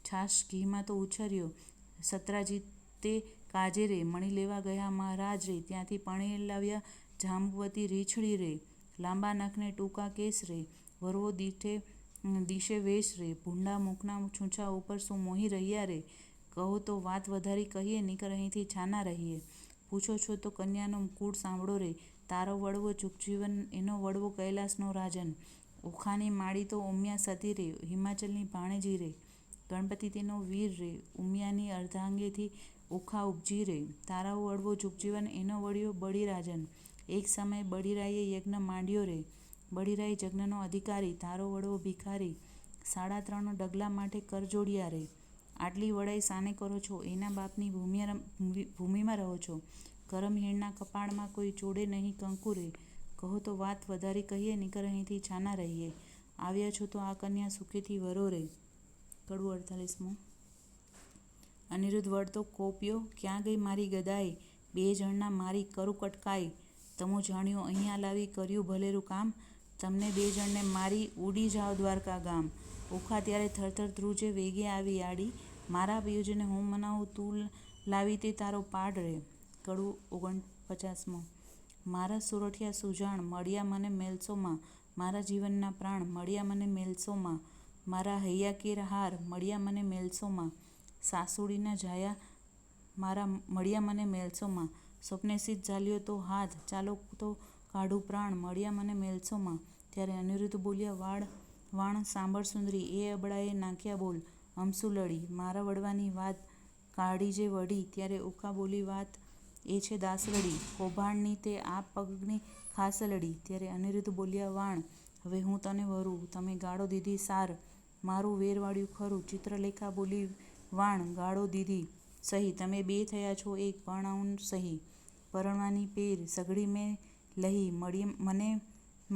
છાશ ઘીમાં તો ઉછર્યો, સત્રાજીતે કાજે રે, મણી લેવા ગયા મહારાજ રે, ત્યાંથી પરણી લાવ્યા જાંબુવતી રીછડી રે, લાંબા નખને ટૂંકા કેસ રે, વરવો દિશે વેશ રે, ભૂંડા મુખના છૂછા ઉપર શું મોહી રહ્યા રે. કહો તો વાત વધારી કહીએ, નીકર અહીંથી છાના રહીએ. પૂછો છો તો કન્યાનું કુળ સાંભળો રે, તારો વડવો જુગજીવન એનો વડવો કૈલાસનો રાજન. ઓખાની માળી તો ઉમિયા સતી રે, હિમાચલની ભાણેજી રે, ગણપતિ તેનો વીર રે, ઉમિયાની અર્ધાંગેથી ઓખા ઉપજી રે. તારો વડવો જુગજીવન એનો વડિયો બળીરાજન, એક સમયે બળીરાયે યજ્ઞ માંડ્યો રે, બળીરાય યજ્ઞનો અધિકારી, તારો વડવો ભિખારી, 3.5 ડગલા માટે કરજોડિયા રે. આટલી વડાઈ સાને કરો છો, એના બાપની ભૂમિમાં રહો છો, કરમહીણના કપાળમાં કોઈ ચોડે નહીં કંકુ રે. કહો તો વાત વધારી કહીએ, નીકર અહીંથી છાના રહીએ. આવ્યા છો તો આ કન્યા સુખેથી વરો રે. કડવું 48. અનિરુદ્ધ વળતો કોપ્યો ક્યાં ગઈ મારી ગદાઈ, 2 જણના મારી કરું કટકાઈ, તમો જાણ્યો અહીંયા લાવી કર્યું ભલેરું કામ, તમને બે જણને મારી ઉડી જાઓ દ્વારકા ગામ. ઓખા ત્યારે થરથર ધ્રુજે વેગે આવી આડી. મારા પિયુષને હું મનાવું તું લાવી તે તારો પાડ રે. કડવું 49. મારા સુરઠિયા સુજાણ મળ્યા મને મેલસોમાં. મારા જીવનના પ્રાણ મળ્યા મને મેલસોમાં. મારા હૈયા કેર હાર મળ્યા મને મેલસોમાં. સાસુડીના જાયા મારા મળ્યા મને મેલસોમાં. સ્વપ્ને સિદ્ધ ઝાલ્યો તો હાથ ચાલો તો કાઢું પ્રાણ મળ્યા મને મેલસોમાં. ત્યારે અનિરુદ્ધ બોલ્યા વાણ સાંભળ સુંદરી એ અબડાએ નાખ્યા બોલ અમસુ લડી. મારા વડવાની વાત કાઢી જે વઢી. ત્યારે ઓખા બોલી વાત એ છે દાસરડી. કૌભાંડની તે આ પગની ખાસલડી. ત્યારે અનિરુદ્ધ બોલ્યા વાણ હવે હું તને વરું. તમે ગાળો દીધી સાર મારું વેર વાળ્યું ખરું. ચિત્રલેખા બોલી વાણ ગાળો દીધી સહી. તમે બે થયા છો એક પરણાવું સહી. પરણવાની પેર સઘળી મેં લહી. મને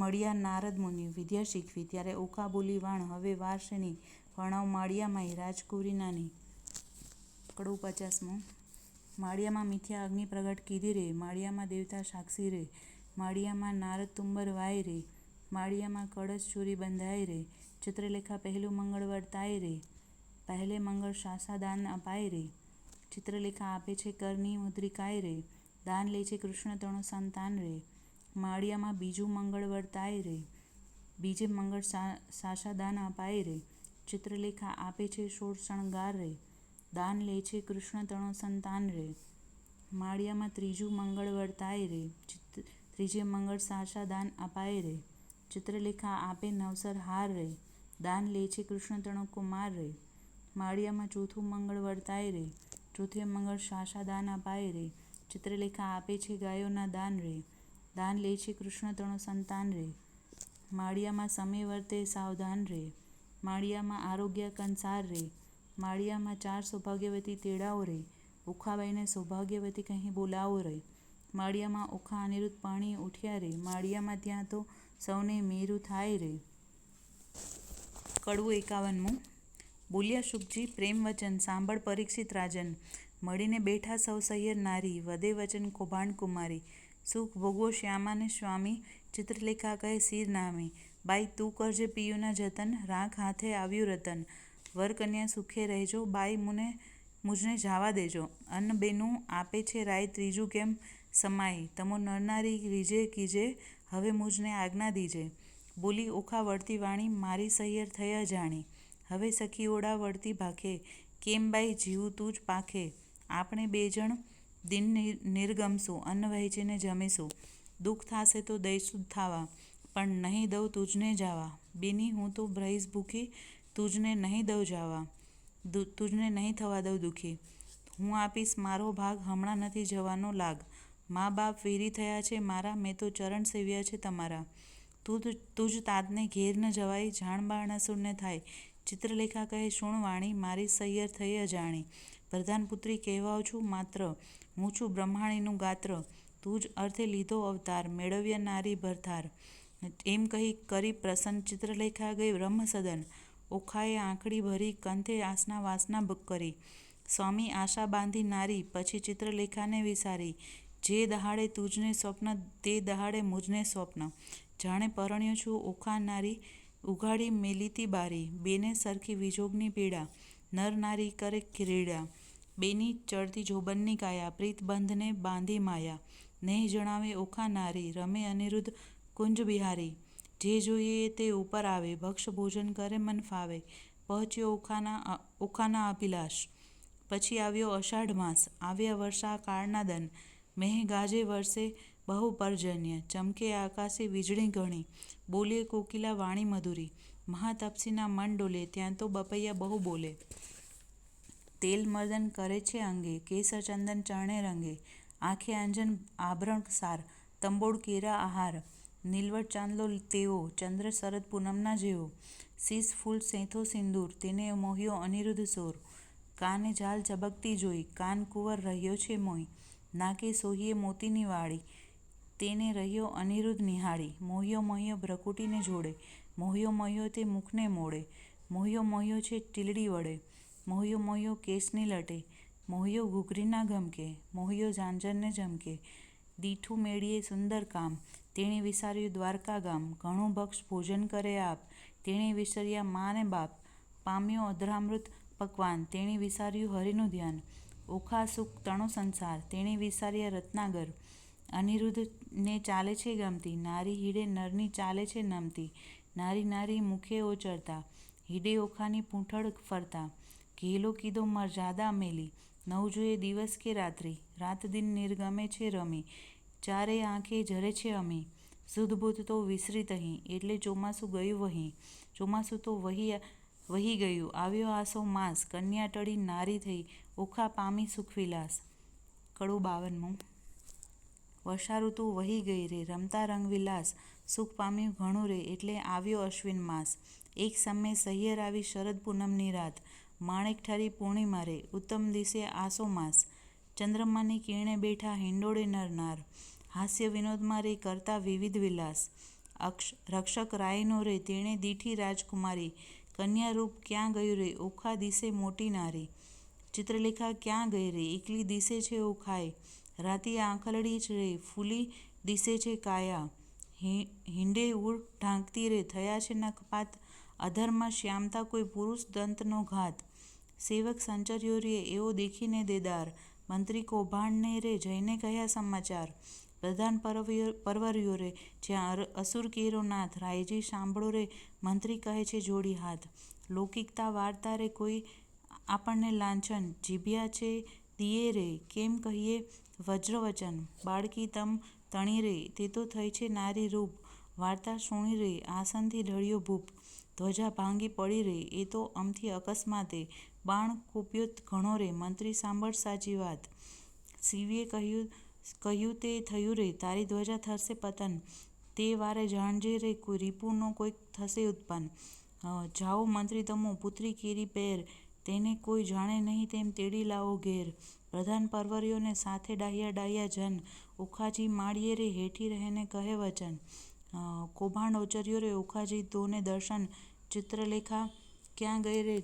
મળ્યા નારદ મુનિ વિદ્યા શીખવી. ત્યારે ઓખા બોલી વાણ હવે વાર શેની. પરણાવ માળિયા માઈ રાજકુંવરી નાની. કડવું 50. માળિયામાં મિથ્યા અગ્નિ પ્રગટ કીધી રે. માળિયામાં દેવતા સાક્ષી રે. માળિયામાં નારદ તુંબર વાય રે. માળિયામાં કળશ ચોરી બંધાય રે. ચિત્રલેખા પહેલું મંગળ વર્તાય રે. પહેલે મંગળ શાસા દાન અપાય રે. ચિત્રલેખા આપે છે કરની મુદ્રિકાય રે. દાન લે છે કૃષ્ણ તણો સંતાન રે. માળિયામાં બીજું મંગળ વર્તાય રે. બીજે મંગળ સાસા દાન અપાય રે. ચિત્રલેખા આપે છે 16 શણગાર રે. દાન લે છે કૃષ્ણ તણો સંતાન રે. માળિયામાં ત્રીજું મંગળ વર્તાય રે. ત્રીજે મંગળ સાસા દાન અપાય રે. ચિત્રલેખા આપે નવસર હાર રે. દાન લે છે કૃષ્ણ તણો કુમાર રે. માળિયામાં ચોથું મંગળ વર્તાય રે. ચોથે મંગળ સાસા દાન અપાય રે. ચિત્રલેખા આપે છે ગાયોના દાન રે. દાન લે છે કૃષ્ણ તણો સંતાન રે. માળિયામાં સમય વર્તે સાવધાન રે. માળિયામાં આરોગ્ય કંસાર રે. માળિયામાં 4 સૌભાગ્યવતી તેડાઓ રે. ઓખાબાઈને સૌભાગ્યવતી કહી બોલાવો રે. માળિયામાં ઓખા અનિરુદ્ધ પાણી ઉઠ્યા રે. માળિયામાં ત્યાં તો સૌને મેરું થાય રે. કડવું 51. બોલ્યા શુકજી પ્રેમ વચન સાંભળ પરીક્ષિત રાજન. મળીને બેઠા સૌ સૈયર નારી. વધે વચન કૌભાંડ કુમારી. સુખ ભોગવો શ્યામાને સ્વામી. ચિત્રલેખા કહે શિર નામી. બાઈ તું કરજે પિયુના જતન. રાખ હાથે આવ્યું રતન. વર કન્યા સુખે રહેજો. બાઈ મુજને જાવા દેજો. અન્ન બેનું આપે છે રાય ત્રીજું કેમ સમાય. તમો નરનારી રીજે કીજે. હવે મુજને આજ્ઞા દીજે. બોલી ઓખા વળતી વાણી મારી સૈયર થઈ અજાણી. હવે સખી ઓડા વળતી ભાખે. કેમ બાઈ જીવું તું જ પાખે. આપણે બે જણ દિન નિર્ગમશું. અન્ન વહેંચીને જમીશું. દુઃખ થાશે તો દઈશું થાવા. પણ નહીં દઉં તુજને જાવા. બેની હું તો રહીશ ભૂખી. તુજને નહીં દઉં જાવા. તુજને નહીં થવા દઉં દુઃખી. હું આપીશ મારો ભાગ. હમણાં નથી જવાનો લાગ. મા બાપ વીરી થયા છે મારા. મેં તો ચરણ સેવ્યા છે તમારા. તુજ તાતને ઘેર ન જવાય. જાણ બારણાસુરને થાય. ચિત્રલેખા કહે સુણ વાણી મારી સૈયર થઈ અજાણી. પ્રધાનપુત્રી કહેવાઉં છું માત્ર. હું છું બ્રહ્માણીનું ગાત્ર. તું જ અર્થે લીધો અવતાર. મેળવ્યા નારી ભરથાર. એમ કહી કરી પ્રસન્ન ચિત્રલેખા ગઈ બ્રહ્મસદન. ઓખાએ આંખડી ભરી કંથે આસના વાસના કરી. સ્વામી આશા બાંધી નારી. પછી ચિત્રલેખાને વિસારી. જે દહાડે તુજને સ્વપ્ન તે દહાડે મુજને સ્વપ્ન. જાણે પરણ્યો છું ઓખા નારી. ઉઘાડી મેલીતી બારી. બેને સરખી વિજોગની પીડા. નર નારી કરે ક્રીડા. બેની ચડતી જોબનની કાયા. પ્રીત બંધને બાંધી માયા. નેહ જણાવે ઓખા નારી. રમે અનિરુદ્ધ કુંજ બિહારી. જે જોઈએ તે ઉપર આવે. ભક્ષ ભોજન કરે મન ફાવે. પહોંચ્યો ઓખાના અભિલાષ. પછી આવ્યો અષાઢ માસ. આવ્યા વર્ષા કાળના દન. મેહ ગાજે વરસે બહુ પર્જન્ય. ચમકે આકાશે વીજળી ઘણી. બોલે કોકિલા વાણી મધુરી. મહાતપસીના મન ડોલે. ત્યાં તો બપૈયા બહુ બોલે. તેલ મર્દન કરે છે અંગે. કેસર ચંદન ચરણે રંગે. આંખે અંજન આભરણ સાર. તંબોળ કેરા આહાર. નીલવટ ચાંદલો તેવો. ચંદ્ર શરદ પૂનમના જેવો. શીશ ફૂલ સેંથો સિંદૂર. તેને મોહ્યો અનિરુદ્ધ સોર. કાને ઝાલ ઝબકતી જોઈ. કાન કુંવર રહ્યો છે મોઈ. નાકે સોહીએ મોતીની વાળી. તેને રહ્યો અનિરુદ્ધ નિહાળી. મોહ્યો ભ્રકુટીને જોડે. મોહ્યો તે મુખને મોડે. મોહ્યો છે ટીલડી વડે. મોહ્યો કેસની લટે. મોહ્યો ઘૂઘરીના ગમકે. મોહ્યો ઝાંઝરને ઝમકે. દીઠું મેળીએ સુંદર કામ. તેણે વિસાર્યું દ્વારકા ગામ, ઘણું ભક્ષ ભોજન કરે આપ, તેણે વિસર્યા મા ને બાપ, પામ્યો અધરામૃત પકવાન, તેણે વિસાર્યું હરિનું ધ્યાન, ઓખા સુખ તણો સંસાર, તેણે વિસાર્યા રત્નાગર, અનિરુદ્ધ ને ચાલે છે ગમતી, નારી હીડે નરની ચાલે છે નમતી, નારી નારી મુખે ઓચરતા, હીડે ઓખાની પૂંછડ ફરતા, ઘેલો કીધો મર્યાદા મેલી, નવ જોઈએ દિવસ કે રાત્રિ, રાત દિન નિર્ગમે છે રમી, ચારે આંખે ઝરે છે અમી, શુદ્ધ બુદ્ધ તો વિસરી તહીં, એટલે ચોમાસું ગયું વહીં, ચોમાસું તો વહી ગયું, આવ્યો આસો માસ, કન્યા ટળી નારી થઈ, ઓખા પામી સુખવિલાસ. કડો 52મો. વર્ષાઋતુ વહી ગઈ રે, રમતા રંગવિલાસ, સુખ પામ્યું ઘણું રે, એટલે આવ્યો અશ્વિન માસ, એક સમયે સહિયર આવી શરદ પૂનમની રાત, માણેક ઠરી પૂર્ણિમા રે, ઉત્તમ દિસે આસો માસ, ચંદ્રમાની કિરણે બેઠા હિંડોળે નર નાર, હાસ્ય વિનોદમાં રે કરતા વિવિધ વિલાસ, રક્ષક રાયનો રે તેણે દીઠી રાજકુમારી, કન્યા રૂપ ક્યાં ગયું રે ઓખા દિસે મોટી નારી, ચિત્રલેખા ક્યાં ગઈ રે એકલી દિસે છે ઓખાએ, રાતી આંખલડી જ રે ફૂલી દિસે છે કાયા, હિંડે ઉર ઢાંકતી રે થયા છે નખપાત, અધરમાં શ્યામતા કોઈ પુરુષ દંતનો ઘાત, સેવક સંચર્યો રે એવો દેખીને દેદાર, મંત્રી કૌભાંડને રે જઈને કહ્યા સમાચાર, પ્રધાન પરવર્યો રે જ્યાં અસુર કેરો નાથ, રાયજી સાંભળો રે મંત્રી કહે છે જોડી હાથ, લૌકિકતા વાર્તા રે કોઈ આપણને લાંછન, જીભ્યા છે દિયે રે કેમ કહીએ વજ્રવચન, બાળકી તમ તણી રે તે તો થઈ છે નારી રૂપ, વાર્તા સુણી રે આસનથી ઢળ્યો ભૂપ, ધ્વજા ભાંગી પડી રે એ તો અમથી અકસ્માતે, બાણ કોપ્યો ઘણો રે મંત્રી સાંભળ સાચી વાત, શિવે કહ્યું તે થયું રે તારી ધ્વજા થશે પતન, તે વારે જાણજે રે કોઈ રીપુનો કોઈક થશે ઉત્પન્ન, જાઓ મંત્રી તમો પુત્રી કેરી પહેર, તેને કોઈ જાણે નહીં તેમ તેડી લાવો ઘેર, પ્રધાન પરવર્યો ને સાથે ડાહ્યા જન, ઓખાજી માળીએ રે હેઠી રહીને કહે વચન, કૌભાંડ ઓચર્યો રે ઓખાજી દોને દર્શન, ચિત્રલેખા ક્યાં ગઈ રે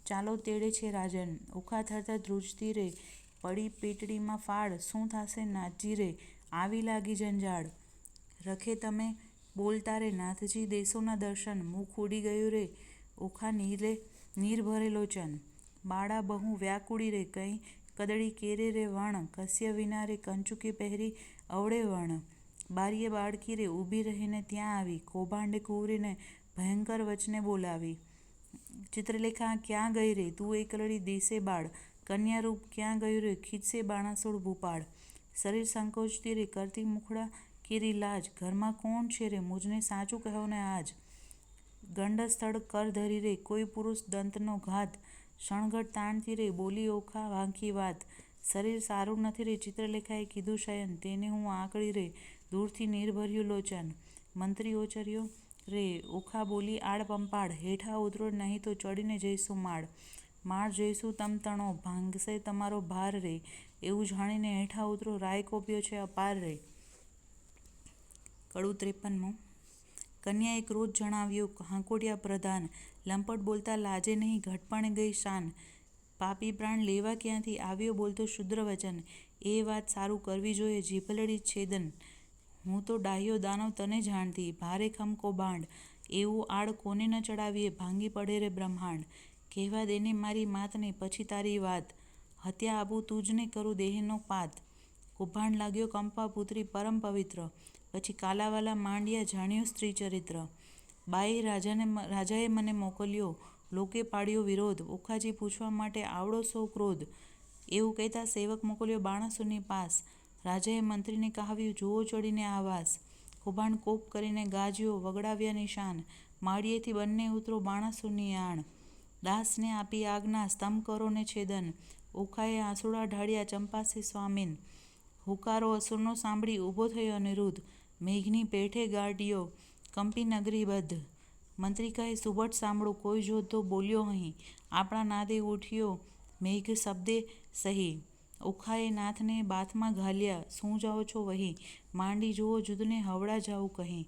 ચાલો તેડે છે રાજન, ઓખા થરથર ધ્રુજતી રે પડી પેટડીમાં ફાડ, શું થાશે નાથજી રે આવી લાગી જંજાળ, રખે તમે બોલતા રે નાથજી દેશોના દર્શન, મુખ ઉડી ગયું રે ઓખા નીર ભરે લોચન, બાળા બહુ વ્યાકુળી રે કંઈ કદળી કેરે રે વણ, કસ્ય વિના રે કંચુકી પહેરી અવળે વણ, બારીએ બાળકી રે ઊભી રહીને ત્યાં આવી, કૌભાંડે કુંવરીને ભયંકર વચને બોલાવી, ચિત્રલેખા ક્યાં ગઈ રે તું એકલડી દેશે બાળ, કન્યા રૂપ ક્યાં ગયું રે ખીચશે બાણાસુર ભૂપાળ, શરીર સંકોચતી રે કરતી મુખડા કેરી લાજ, ઘરમાં કોણ છે રે મુજને સાચું કહો ને આજ, ગંડ સ્થળ કર ધરી રે કોઈ પુરુષ દંતનો ઘાત, ક્ષણઘટ તાણતી રે બોલી ઓખા વાંકી વાત, શરીર સારું નથી રે ચિત્રલેખાએ કીધું શયન, તેને હું આંકળી રે દૂરથી નીર ભર્યું લોચન, મંત્રી ઓચર્યો રે ઓખા બોલી આડ પંપાળ, હેઠા ઉતરો નહીં તો ચડીને જઈશું માળ જઈશું તમ તણો, ભાંગશે તમારો ભાર રે, એવું જાણીને હેઠા ઉતરો રાય કોપ્યો છે અપાર રે. કડું 53મો. કન્યાએ ક્રોધ જણાવ્યો હાંકોડિયા પ્રધાન, લંપટ બોલતા લાજે નહીં ઘટપણે ગઈ શાન, પાપી પ્રાણ લેવા ક્યાંથી આવ્યો બોલતો શુદ્ર વચન, એ વાત સારું કરવી જોઈએ જીભલડી છેદન, હું તો ડાહ્યો દાનવ તને જાણતી, ભારે ખમ કૌભાંડ, એવું આડ કોને ન ચડાવીએ ભાંગી પડે રે બ્રહ્માંડ, કહેવા દેને મારી માતને પછી તારી વાત, હત્યા આપું તુજને કરું દેહનો પાત, કૌભાંડ લાગ્યો કંપા પુત્રી પરમ પવિત્ર, પછી કાલાવાલા માંડ્યા જાણ્યું સ્ત્રી ચરિત્ર, બાઈ રાજાએ મને મોકલ્યો, લોકે પાડ્યો વિરોધ, ઓખાજી પૂછવા માટે આવડો સૌ ક્રોધ, એવું કહેતા સેવક મોકલ્યો બાણાસુરની પાસ, રાજાએ મંત્રીને કહાવ્યું જુઓ ચડીને આવાસ, કૌભાંડ કોપ કરીને ગાજ્યો વગડાવ્યા નિશાન, માળિયેથી બંને ઉતરો બાણાસુરની આણ, દાસને આપી આજ્ઞા સ્તંભ કરો ને છેદન, ઓખાએ આંસુડા ઢાળ્યા ચંપાસી સ્વામીન, હુકારો અસુરનો સાંભળી ઊભો થયો અનિરુદ્ધ, મેઘની પેઠે ગાંડિયો કંપી નગરી બદ્ધ, મંત્રી કહે સુભટ સાંભળો કોઈ જોધતો બોલ્યો અહીં, આપણા નાદે ઉઠ્યો મેઘ શબ્દે સહી, ઓખાએ નાથને બાથમાં ઘાલ્યા શું જાઓ છો વહી, માંડી જુઓ જુદને હવડા જાઉં કહી,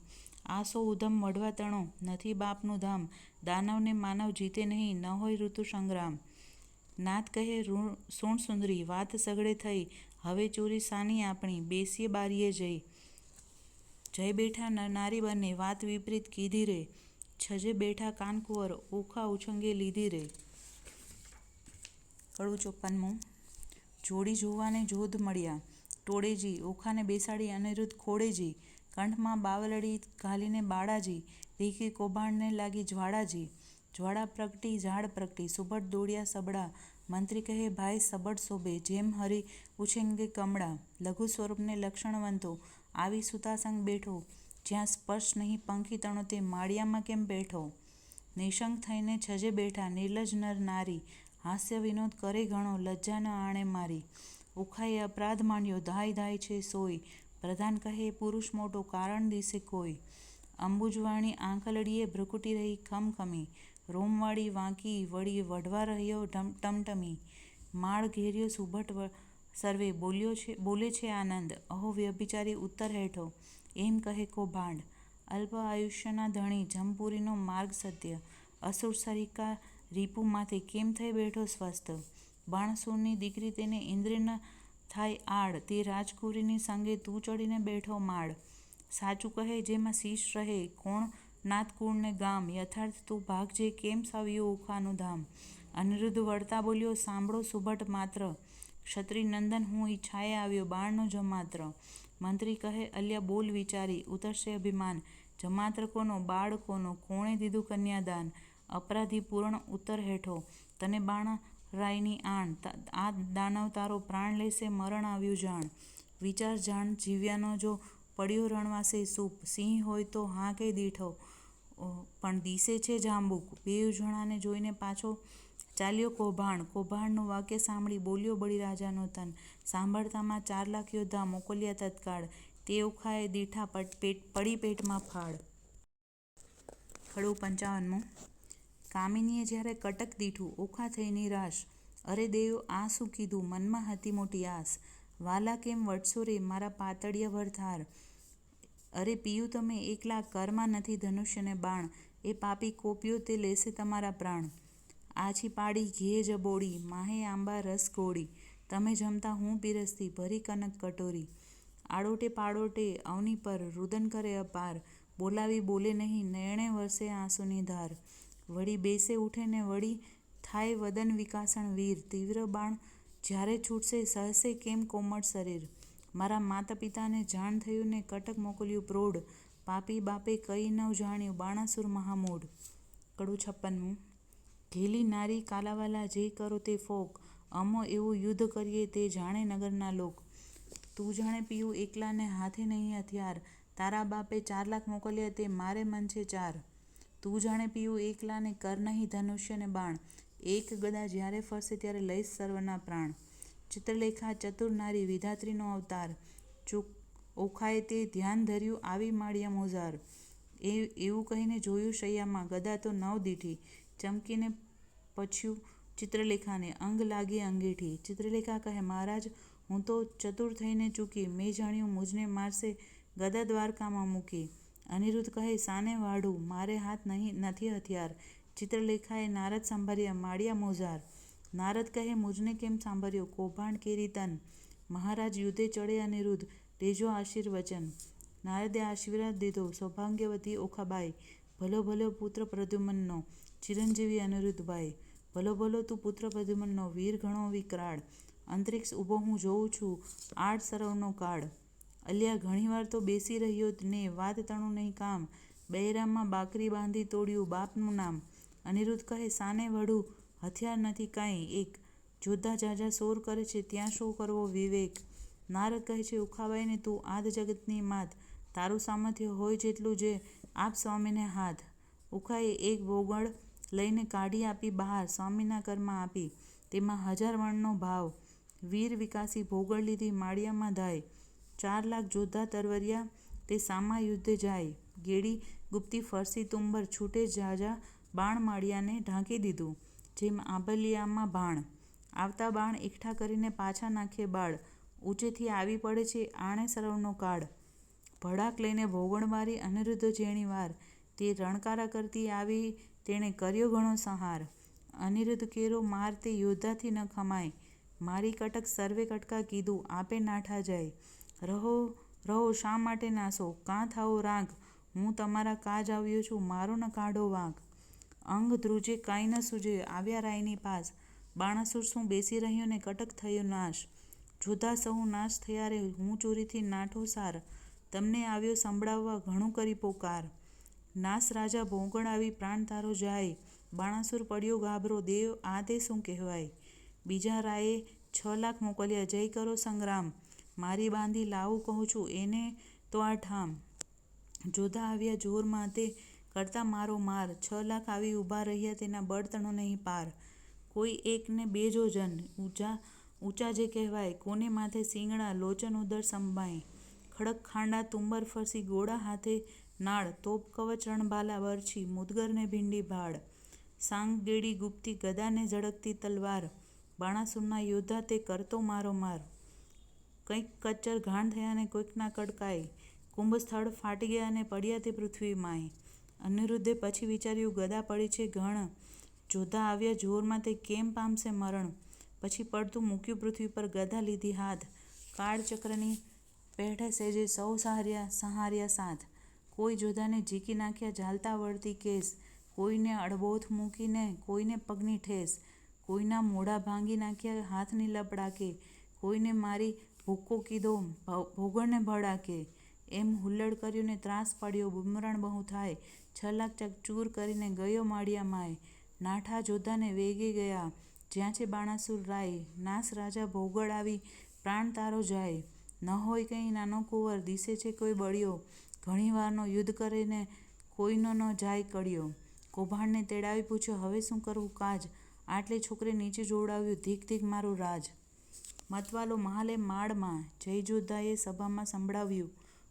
આસો ઉધમ વઢવા તણો નથી બાપનું ધામ, દાનવને માનવ જીતે નહીં ન હોય ઋતુ સંગ્રામ, નાથ કહે સુણ સુંદરી વાત સઘળે થઈ, હવે ચોરી સાની આપણી બેસીએ બારીએ જઈ, જય બેઠા નારી બંને વાત વિપરીત કીધી રે, છજે બેઠા કાનકુંવર ઓખા ઉછંગે લીધી રે. કડું 54. જોડી જોવાને જોધ મળ્યા ટોળેજી, ઓખાને બેસાડી અનિરુદ્ધ ખોળેજી, કંઠમાં બાવલડી ઘાલીને બાળાજી, રીખી કૌભાંડને લાગી જ્વાળાજી. જ્વાળા પ્રગટી ઝાડ પ્રગટી, સુબટ દોડ્યા સબડા, મંત્રી કહે ભાઈ સબડ શોભે, જેમ હરી ઉછેંગે કમળા. લઘુ સ્વરૂપને લક્ષણવંતો, આવી સુતાસંગ બેઠો, જ્યાં સ્પર્શ નહીં પંખી તણો તે માળિયામાં કેમ બેઠો. નિશંક થઈને છજે બેઠા નિર્લજ્જ નર નારી, હાસ્ય વિનોદ કરે ઘણો લજ્જા ન આણે મારી. ઓખાએ અપરાધ માંડ્યો ધાય ધાય છે સોય, પ્રધાન કહે પુરુષ મોટો કારણ દિશે કોઈ. અંબુજવાણી આંખલડીએ ભ્રુકુટી રહી ખમખમી, રોમવાળી વાંકી વળી વઢવા રહ્યો ટમટમી. માળ ઘેર્યો સુભટ સર્વે, બોલે છે આનંદ, અહો વ્યભિચારી ઉત્તર હેઠો, એમ કહે કૌભાંડ. અલ્પ આયુષ્યના ધણી જમપુરીનો માર્ગ સત્ય, અસુર સરિકા રીપુ માથે કેમ થઈ બેઠો સ્વસ્થ. બાણસુરની દીકરી તેને ઇન્દ્રિય ન થાય આડ, તે રાજકુંવરીની સંગે તું ચડીને બેઠો માળ. સાચું કહે જેમાં શીશ રહે, કોણ નાત કુળને ગામ, યથાર્થ તું ભાગજે કેમ સવ્યું ઓખાનું ધામ. અનિરુદ્ધ વળતા બોલ્યો સાંભળો સુભટ માત્ર, ક્ષત્રિય નંદન હું ઈચ્છાએ આવ્યો બાણનો જમાત્ર. મંત્રી કહે અલ્યા બોલ વિચારી, ઉતરશે અભિમાન, જમાત્ર કોનો બાળ કોનો, કોણે દીધું કન્યાદાન. અપરાધી પૂર્ણ ઉત્તર હેઠો, તને બાણરાયની આણ, આ દાનવ તારો પ્રાણ લેશે મરણ આવ્યું જાણ. વિચાર જાણ જીવ્યાનો જો પડ્યો રણવાસે સૂપ, સિંહ હોય તો હાંકે દીઠો પણ દિશે છે જાંબુક. બેઉ જણાને જોઈને પાછો ચાલ્યો કૌભાંડ, કૌભાંડનું વાક્ય સાંભળી બોલ્યો બળીરાજાનો તન, સાંભળતામાં 4 લાખ યોદ્ધા મોકલ્યા તત્કાળ, તે ઓખાએ દીઠા પડી પેટમાં ફાડ. કડું 55. કામિનીએ જ્યારે કટક દીઠું ઓખા થઈ નિરાશ, અરે દેવ આ શું કીધું મનમાં હતી મોટી આસ. વાલા કેમ વટશો રે મારા પાતળિયા ભર થાર, અરે પિયું તમે એકલા કરમાં નથી ધનુષ્યને બાણ, એ પાપી કોપ્યો તે લેશે તમારા પ્રાણ. આછી પાડી ઘીએ જબોળી, માહે આંબા રસ ઘોળી, તમે જમતા હું પીરસતી ભરી કનક કટોરી. આડોટે પાડોટે અવની પર રુદન કરે અપાર, બોલાવી બોલે નહીં નયણે વરસે આંસુની ધાર. વળી બેસે ઉઠે ને વળી થાય વદન વિકાસણ વીર, તીવ્ર બાણ જ્યારે છૂટશે સહશે કેમ કોમળ શરીર. મારા માતા પિતાને જાણ થયું ને કટક મોકલ્યું પ્રોઢ, પાપી બાપે કઈ ન જાણ્યું બાણાસુર મહામૂઢ. કડું 56. ઘેલી નારી કાલાવાલા જે કરો તે ફોક, અમો એવું યુદ્ધ કરીએ તે જાણે નગરના લોક. તું જાણે પિયું એકલાને હાથે નહીં હથિયાર, તારા બાપે 4 લાખ મોકલ્યા તે મારે મન છે 4. તું જાણે પિયું એકલાને કર નહીં ધનુષ્ય ને બાણ, એક ગદા જ્યારે ફરશે ત્યારે લઈશ સર્વના પ્રાણ. ચિત્રલેખા ચતુર નારી વિધાત્રીનો અવતાર, ઓખાએ તે ધ્યાન ધર્યું આવી માળિયા મોજાર. એવું કહીને જોયું શૈયામાં ગદા તો 9 દીઠી, ચમકીને પછ્યું ચિત્રલેખાને અંગ લાગી અંગીઠી. ચિત્રલેખા કહે મહારાજ હું તો ચતુર થઈને ચૂકી, મેં જાણ્યું મુજને મારશે ગદા દ્વારકામાં મૂકી. અનિરુદ્ધ કહે સાને વાઢું મારે હાથ નથી હથિયાર. ચિત્રલેખાએ નારદ સંભાળ્યા માળિયા મોજાર. નારદ કહે મુજને કેમ સાંભળ્યો કૌભાંડ કેરી તન, મહારાજ યુદ્ધે ચડે અનિરુદ્ધ દેજો આશીર્વચન. નારદે આશીર્વાદ દીધો સૌભાગ્યવતી ઓખાબાઈ, ભલો ભલો પુત્ર પ્રદ્યુમ્નનો ચિરંજીવી અનિરુદ્ધભાઈ. ભલો ભલો તું પુત્ર પ્રદ્યુમ્નનો વીર ઘણો વિકરાળ, અંતરિક્ષ ઊભો હું જોઉં છું આડ સરવનો કાળ. અલ્યા ઘણીવાર તો બેસી રહ્યો ને વાત તણું નહીં કામ, બૈરામમાં બાકરી બાંધી તોડ્યું બાપનું નામ. અનિરુદ્ધ કહે સાને વઢું હથિયાર નથી કાંઈ એક, જોધા ઝાઝા શોર કરે છે ત્યાં શો કરવો વિવેક. નારદ કહે છે ઓખાબાઈને તું આદ જગતની માત, તારું સામર્થ્ય હોય જેટલું જે આપ સ્વામીને હાથ. ઓખાએ એક ભોગળ લઈને કાઢી આપી બહાર, સ્વામીના કરમાં આપી, તેમાં 1000 વણનો ભાવ. વીર વિકાસી ભોગળ લીધી માળિયામાં ધાય, 4 લાખ જોધા તરવરિયા તે સામા યુદ્ધે જાય. ગેડી ગુપ્તી ફરસી તુંબર છૂટે ઝાઝા બાણ માળિયાને ઢાંકી દીધું, જેમ આંબલિયામાં ભાણ. આવતા બાણ એકઠા કરીને પાછા નાખે બાળ, ઊંચેથી આવી પડે છે આણે સરવનો કાળ. ભડાક લઈને ભોગળ મારી અનિરુદ્ધ જેણી વાર, તે રણકારા કરતી આવી તેણે કર્યો ઘણો સંહાર. અનિરુદ્ધ કેરો માર તે યોદ્ધાથી ન ખમાય, મારી કટક સર્વે કટકા કીધું આપે નાઠા જાય. રહો રહો શા માટે નાસો? કાં થાઓ રાગ? હું તમારા કાજ આવ્યો છું, મારો ન કાઢો વાગ. અંગ ધ્રુજે કાંઈ ન સૂજે, આવ્યા રાયની પાસ. બાણાસુર શું બેસી રહ્યો ને કટક થયો નાશ. જોધા સહુ નાશ થયા રે, હું ચોરીથી નાઠો સાર. તમને આવ્યો સંભળાવવા ઘણું કરી પોકાર. નાસ રાજા ભોગણ આવી પ્રાણ તારો જાય. બાણાસુર પડ્યો ગાભરો, દેવ આ તે શું કહેવાય? બીજા રાયે 6 લાખ મોકલ્યા, જય કરો સંગ્રામ. મારી બાંધી લાવું કહું છું, એને તો આ ઠામ. જોધા આવ્યા જોરમાં તે કરતા મારો માર. 6 લાખ આવી ઊભા રહ્યા, તેના બળતણો નહીં પાર. કોઈ એક ને બે જોજન, ઊંચા જે કહેવાય. કોને માથે શિંગડા, લોચન ઉદર સંભાય. ખડક ખાંડા તુંબર ફરસી, ગોળા હાથે નાળ. તોપ કવચ રણભાલા બરછી, મુદગર ને ભીંડી ભાડ. સાંગ ગેડી ગુપ્તી, ગદા ને ઝળકતી તલવાર. બાણાસુરના યોદ્ધા તે કરતો મારો માર. કંઈક કચ્ચર ઘાણ થયા ને કોઈકના કડકાય. કુંભસ્થળ ફાટી ગયા અને પડ્યા તે પૃથ્વી માય. અનિરુદ્ધે પછી વિચાર્યું, ગદા પડી છે ઘણ. જોધા આવ્યા જોરમાં, તે કેમ પામશે મરણ? પછી પડતું મૂક્યું પૃથ્વી પર, ગદા લીધી હાથ. કાળચક્રની પેઠે સેજે સૌ સહાર્યા સાથ. કોઈ જોધાને ઝીકી નાખ્યા ઝાલતા વળતી કેસ. કોઈને અડબોથ મૂકીને કોઈને પગની ઠેસ. કોઈના મોઢા ભાંગી નાખ્યા હાથની લપડાકે. કોઈને મારી ભૂક્કો કીધો ભોગણને ભડાકે. એમ હુલ્લડ કર્યું ને ત્રાસ પડ્યો, બુમરાણ બહુ થાય. 6 લાખ ચકચૂર કરીને ગયો માળિયા માય. નાઠા જોધાને વેગે ગયા, જ્યાં છે બાણાસુર રાય. નાસ રાજા ભોગળ આવી પ્રાણ તારો જાય. ન હોય કંઈ નાનો કુંવર, દિશે છે કોઈ બળિયો. ઘણી વારનો યુદ્ધ કરીને કોઈનો ન જાય કળિયો. કૌભાંડને તેડાવી પૂછ્યો, હવે શું કરવું કાજ? આટલે છોકરે નીચે જોડાવ્યું, ધીક ધીક મારું રાજ. મતવાલો મહાલે માળમાં, જય જોધાએ સભામાં સંભળાવ્યું.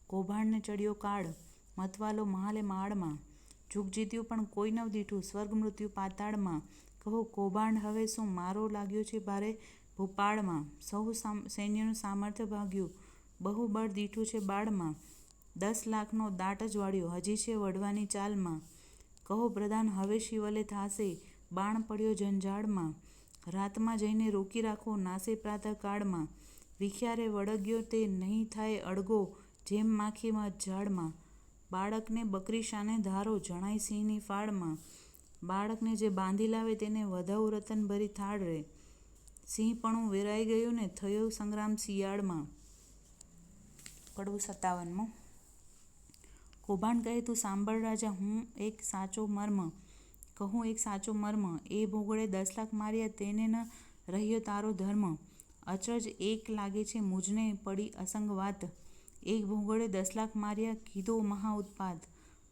કૌભાંડને ચડ્યો કાળ, મતવાલો મહાલે માળમાં. જુગ જીત્યું પણ કોઈ નવ દીઠું, સ્વર્ગ મૃત્યુ પાતાળમાં. કહો કૌભાંડ હવે શું, મારો લાગ્યો છે ભારે ભૂપાળમાં. સહુ સૈન્યનું સામર્થ્ય ભાગ્યું, બહુ બળ દીઠું છે બાળમાં. 10 લાખનો દાટ જ વાળ્યો, હજી છે વઢવાની ચાલમાં. કહો પ્રધાન હવે શિવલે થાશે, બાણ પડ્યો જંજાળમાં. રાતમાં જઈને રોકી રાખો, નાસે પ્રાતઃકાળમાં. વિખ્યારે વળગ્યો તે નહીં થાય અડગો, જેમ માખી ઝાડમાં. બાળકને બકરી શાને ધારો, જણાય સિંહની ફાળમાં. બાળકને જે બાંધી લાવે, તેને વધઉ રતન ભરી થાળ રે. સિંહપણું વેરાઈ ગયું ને થયો સંગ્રામ શિયાળમાં. કડવું 57. કૌભાંડ કહે, તું સાંભળ રાજા, હું એક સાચો મર્મ કહું, એક સાચો મર્મ. એ ભોગળે 10 લાખ માર્યા, તેને ન રહ્યો તારો ધર્મ. અચરજ એક લાગે છે મુझને પડી અસંગ વાત. એક ભોગળે 10 લાખ માર્યા, કીધો મહા ઉત્પાત.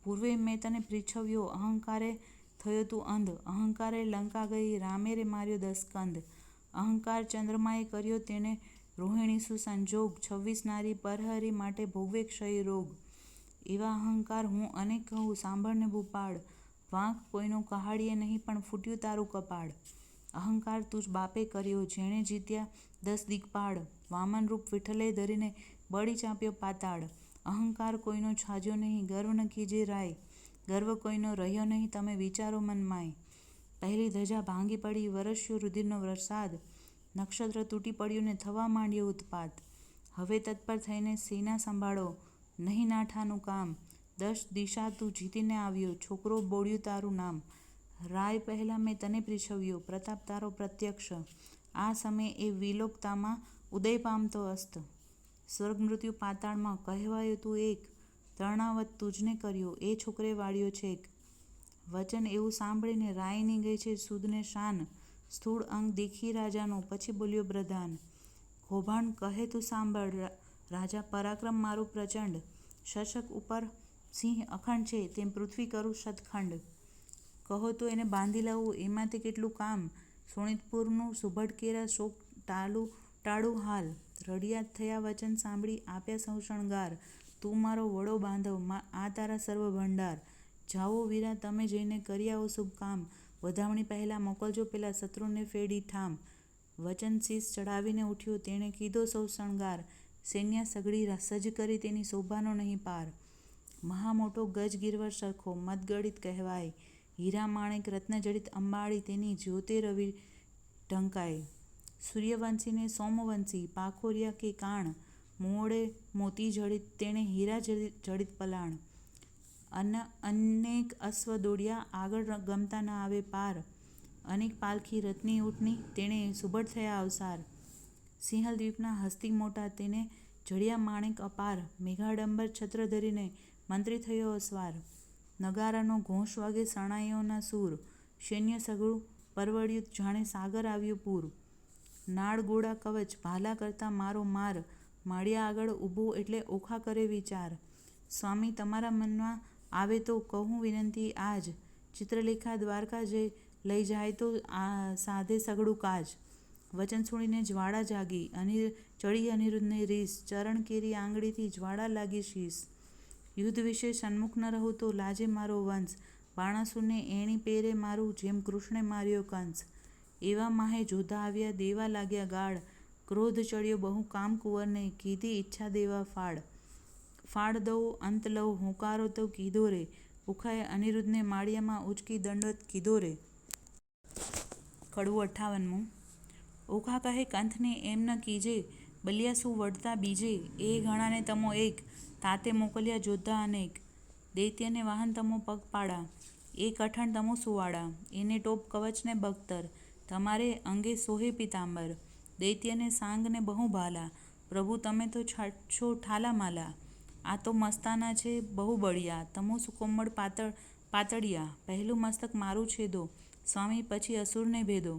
પૂર્વે મેં તને પૃચ્છવ્યો, અહંકારે થયો તું અંધ. અહંકારે લંકા ગઈ, રામે રે માર્યો 10 કંધ. અહંકાર ચંદ્રમાએ કર્યો, તેને રોહિણી સુસંજોગ. 26 નારી પરહરી માટે ભોગવે ક્ષય રોગ. એવા અહંકાર હું અનેક કહું, સાંભળને ભૂપાળ. વાંક કોઈનો કહાડીએ નહીં, પણ ફૂટ્યું તારું કપાળ. અહંકાર તુજ બાપે કર્યો, જેણે જીત્યા 10 દિક્પાળ. વામન રૂપ વિઠ્ઠલે ધરીને બળી ચાંપ્યો પાતાળ. અહંકાર કોઈનો છાજ્યો નહીં, ગર્વ ન કીજે રાય. ગર્વ કોઈનો રહ્યો નહીં, તમે વિચારો મનમાય. પહેલી ધજા ભાંગી પડી, વરસ્યો રુધિરનો વરસાદ. નક્ષત્ર તૂટી પડ્યું ને થવા માંડ્યો ઉત્પાત. હવે તત્પર થઈને સેના સંભાળો, નહીં નાઠાનું કામ. 10 દિશા તું જીતીને આવ્યો, છોકરો બોળ્યું તારું નામ. રાય પહેલાં મેં તને પૃચ્છવ્યો, પ્રતાપ તારો પ્રત્યક્ષ. આ સમયે એ વિલોકતામાં ઉદય પામતો અસ્ત. સ્વર્ગ મૃત્યુ પાતાળમાં કહેવાયો તું એક. તરણાવત તુજને કર્યો, એ છોકરે વાળ્યો છેક. વચન એવું સાંભળીને રાયની ગઈ છે સુધને શાન. સ્થૂળ અંગ દેખી રાજાનો, પછી બોલ્યો પ્રધાન. કૌભાંડ કહે તું સાંભળ રાજા, પરાક્રમ મારું પ્રચંડ. શશક ઉપર સિંહ અખંડ છે, તેમ પૃથ્વી કરું શતખંડ. કહો તો એને બાંધી લઉં, એમાંથી કેટલું કામ. શોણિતપુરનું સુભટકેરા શોક ટાળું હાલ. રડિયાત થયા વચન સાંભળી, આપ્યા સૌ શણગાર. તું મારો વડો બાંધવ, આ તારા સર્વ ભંડાર. જાઓ વીરા તમે જઈને કરી આવો શુભ કામ. વધામણી પહેલાં મોકલજો પેલા શત્રુને ફેડી ઠામ. વચન શીશ ચડાવીને ઉઠ્યો, તેણે કીધો સૌ શણગાર. સૈન્ય સઘળી સજ્જ કરી, તેની શોભાનો નહીં પાર. મહા મોટો ગજ ગિરવર સરખો, મદગડિત કહેવાય. હીરા માણેક રત્નજડિત અંબાડી, તેની જ્યોતે રવિ ઢંકાય. સૂર્યવંશીને સોમવંશી, પાખોરિયા કે કાણ. મોડે મોતી જડિત તેણે હીરા જડિત પલાણ. અનેક અશ્વ દોડ્યા આગળ ગમતા ન આવે પાર. અનેક પાલખી રથની ઊંટની તેણે સુબળ થયા અવસાર. સિંહલદ્વીપના હસ્તી મોટા તેને જડ્યા માણેક અપાર. મેઘાડંબર છત્ર ધરીને મંત્રી થયો અસવાર. નગારાનો ઘોષ વાગે શરણાઈઓના સૂર. સૈન્ય સઘળું પરવળ્યું જાણે સાગર આવ્યું પૂર. નાળ ગોળા કવચ ભાલા કરતા મારો માર. માળિયા આગળ ઊભો એટલે ઓખા કરે વિચાર. સ્વામી તમારા મનમાં આવે તો કહું વિનંતી આજ. ચિત્રલેખા દ્વારકા લઈ જાય તો સાધે સઘળું કાજ. વચન સુણીને જ્વાળા જાગી ચડી અનિરુદ્ધને રીસ. ચરણ કેરી આંગળીથી જ્વાળા લાગી શીશ. યુદ્ધ વિશે સન્મુખ ન રહું તો લાજે મારો વંશ. બાણાસુરને એણી પેરે મારું જેમ કૃષ્ણે માર્યો કંસ. એવા માહે જોધા આવ્યા દેવા લાગ્યા ગાળ. ક્રોધ ચડ્યો બહુ કામ કુંવરને કીધી ઈચ્છા દેવા ફાળ. ફાળ દઉં અંત લઉં હોંકારો તો કીધો રે. ઓખાએ અનિરુદ્ધને માળિયામાં ઉચકી દંડવત કીધો રે. કડવું 58મું. ઓખા કહે કંથને એમ ન કીજે. બલિયા શું વળતા બીજે. એ ઘણાને તમો એક. તાતે મોકલ્યા જોધા અનેક. દૈત્યને વાહન તમો પગપાળા. એ કઠણ તમો સુવાળા. એને ટોપ કવચને બખ્તર. તમારે અંગે સોહે પીતાંબર. દૈત્યને સાંગને બહુ ભાલા. પ્રભુ તમે તો છો ઠાલા માલા. આ તો મસ્તાના છે બહુ બળિયા. તમો સુકોમળ પાતળિયા. પહેલું મસ્તક મારું છેદો. સ્વામી પછી અસુરને ભેદો.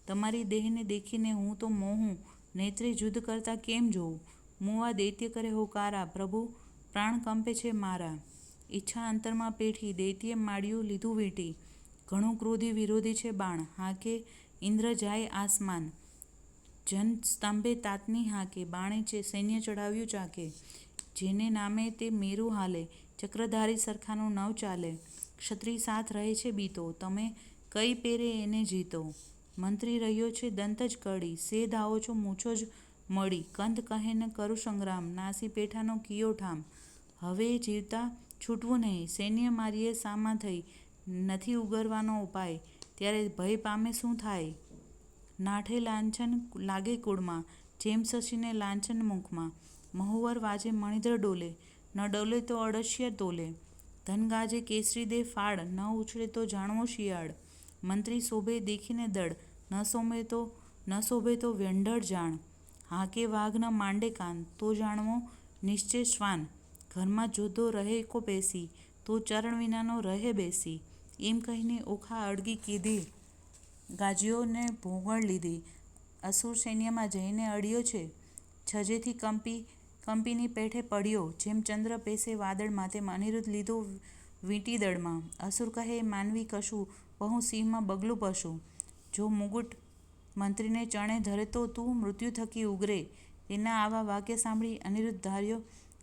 તમારી દેહને દેખીને હું તો મોહું. નેત્રે જુદ્ધ કરતા કેમ જોઉં. મુવા દૈત્ય કરે હોકારા. પ્રભુ પ્રાણ કંપે છે મારા. ઈચ્છા અંતરમાં પેઠી. દૈત્યે માળિયું લીધું વીંટી. ઘણું ક્રોધી વિરોધી છે બાણ. હાકે ઇન્દ્ર જાય આસમાન. જન સ્તંભે તાતની હાકે. બાણે સૈન્ય ચડાવ્યું ચાકે. જેને નામે તે મેરુ હાલે. ચક્રધારી સરખાનું નવ ચાલે. ક્ષત્રિય સાથ રહે છે બીતો. તમે કઈ પેરે એને જીતો. મંત્રી રહ્યો છે દંત જ કડી. સેધ આવો છો મૂછો જ મળી. કંથ કહે ન કરું સંગ્રામ. નાસી પેઠાનો કિયો ઠામ. હવે જીવતા છૂટવું નહીં. સૈન્ય મારીએ સામા થઈ. નથી ઉગરવાનો ઉપાય. ત્યારે ભય પામે શું થાય. નાઠે લાંછન લાગે કુળમાં. જેમ શશીને લાંછન મુખમાં. મહુવર વાજે મણિધર ડોલે. ન ડોલે તો અળસિયા તોલે. ધન ગાજે કેસરી દે ફાળ. ન ઉછળે તો જાણવો શિયાળ. મંત્રી શોભે દેખીને દળ. ન શોભે તો વ્યંઢળ જાણ. હાકે વાઘ ન માંડે કાન. તો જાણવો નિશ્ચય શ્વાન. ઘરમાં જોધો રહે કો પેસી. તો ચરણ વિનાનો રહે બેસી. એમ કહીને ઓખા અડગી કીધી. ગાજીઓને ભોગણ લીધી. અસુર સૈન્યમાં જઈને અડ્યો છે. છજેથી કંપીની પેઠે પડ્યો. જેમ ચંદ્ર પેસે વાદળમાં તેમ અનિરુદ્ધ લીધો વીંટી દળમાં. અસુર કહે માનવી કશું. બહુ સિંહમાં બગલું પશુ. જો મુગુટ મંત્રીને ચણે ધરે તો તું મૃત્યુ થકી ઉગરે. તેના આવા વાક્ય સાંભળી અનિરુદ્ધ ધાર્યો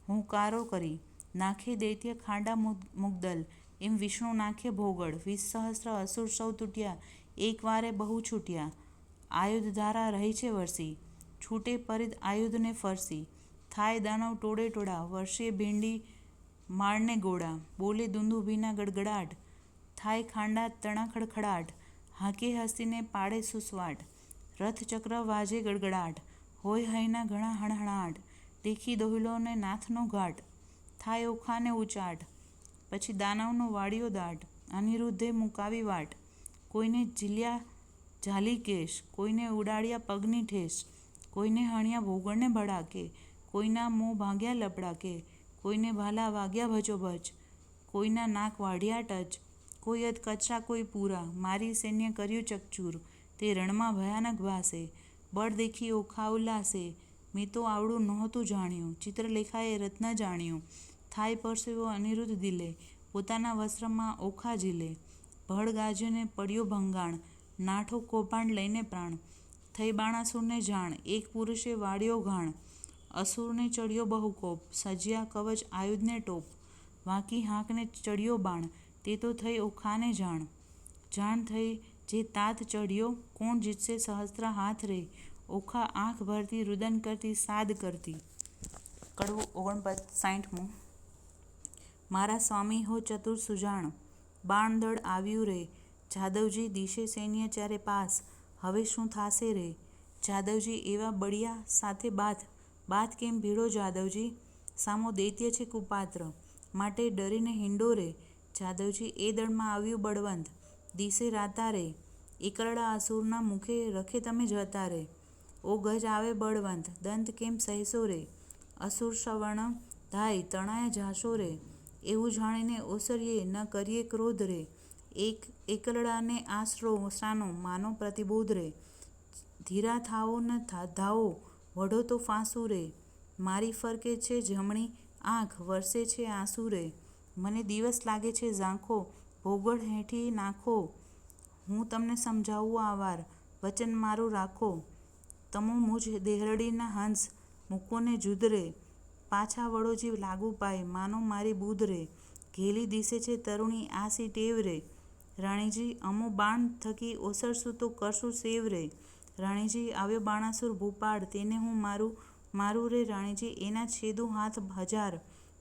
હુંકારો કરી. નાખે દૈત્ય ખાંડા મુગદલ. એમ વિષ્ણુ નાખે ભોગળ. 20 સહસ્ર અસુર સૌ તૂટ્યા. એક વારે બહુ છૂટ્યા. આયુધ ધારા રહી છે વરસી. છૂટે પરિદ આયુધને ફરસી. થાય દાનવ ટોળે ટોળા. વર્ષે ભીંડી માળને ગોળા. બોલે દુંદુભીના ગડગડાટ. થાય ખાંડા તણા ખડખડાટ. હાકે હસ્તીને પાડે સુસવાટ. રથ ચક્ર વાજે ગડગડાટ. હોય હૈના ઘણા હણહણાટ. દેખી દોહિલોને નાથનો ઘાટ. થાય ઓખાને ઉચાટ. પછી દાનવનો વાળ્યો દાટ. અનિરુદ્ધે મુકાવી વાટ. કોઈને ઝીલ્યા ઝાલી કેશ. કોઈને ઉડાડ્યા પગની ઠેસ. કોઈને હણ્યા ભોગળને ભડાકે. કોઈના મોં ભાંગ્યા લપડાકે. કોઈને ભાલા વાગ્યા ભચોભચ. કોઈના નાક વાઢ્યા ટચ. કોઈ અધ કચરા કોઈ પૂરા. મારી સૈન્ય કર્યું ચકચૂર. તે રણમાં ભયાનક ભાસે. બળ દેખી ઓખા ઉલ્લાસે. મેં તો આવડું નહોતું જાણ્યું. ચિત્રલેખાએ રત્ન જાણ્યું. થાય પરસેવો અનિરુદ્ધ દિલે. પોતાના વસ્ત્રમાં ઓખા ઝીલે. ભળ ગાજ્યોને પડ્યો ભંગાણ. નાઠો કૌભાંડ લઈને પ્રાણ. થઈ બાણાસુરને જાણ. એક પુરુષે વાળ્યો ઘાણ. અસુરને ચડ્યો બહુ કોપ. સજ્યા કવચ આયુધને ટોપ. વાંકી હાંકને ચડ્યો બાણ. તે તો થઈ ઓખાને જાણ. જાણ થઈ જે તાત ચઢ્યો. કોણ જીતશે સહસ્ત્ર હાથ રે. ઓખા આંખ ભરતી રુદન કરતી સાદ કરતી. કડવું 59મું. મારા સ્વામી હો ચતુર સુજાણ. બાણદળ આવ્યું રે. જાદવજી દિશે સૈન્ય ચારે પાસ. હવે શું થાશે રે. જાદવજી એવા બળિયા સાથે બાથ. બાત કેમ ભીડો જાદવજી? સામો દૈત્ય છે કુપાત્ર, માટે ડરીને હિંડોરે. જાદવજી એ દળમાં આવ્યું બળવંત, દિશે રાતારે. એકરડા અસુરના મુખે રખે તમે જતા રે. ઓ ગજ આવે બળવંત, દંત કેમ સહેશો રે? અસુર શ્રવણ ધાય તણાયા જાશો રે. એવું જાણીને ઓસરીએ ન કરીએ ક્રોધ રે. એકલડાને આશરો સાનો માનો પ્રતિબોધ રે. ધીરા થાઓ ન ધાવો, વઢો તો ફાંસુ રે. મારી ફરકે છે જમણી આંખ, વરસે છે આંસુ રે. મને દિવસ લાગે છે ઝાંખો, ભોગળ હેઠી નાખો. હું તમને સમજાવું આ વાર, વચન મારું રાખો. તમો મુझ દેહરડીના હંસ, મૂકોને જુદ રે. પાછા વળો જીવ લાગુ પાય, માનો મારી બુધ રે. ઘેલી દિશે છે તરુણી આસી ટેવ રે. રાણીજી અમો બાણ થકી ઓસરશું તો કરશું સેવ રે. રાણીજી આવ્યો બાણાસુર ભૂપાળ, તેને હું મારું રે. રાણીજી એના છેદું હાથ હજાર,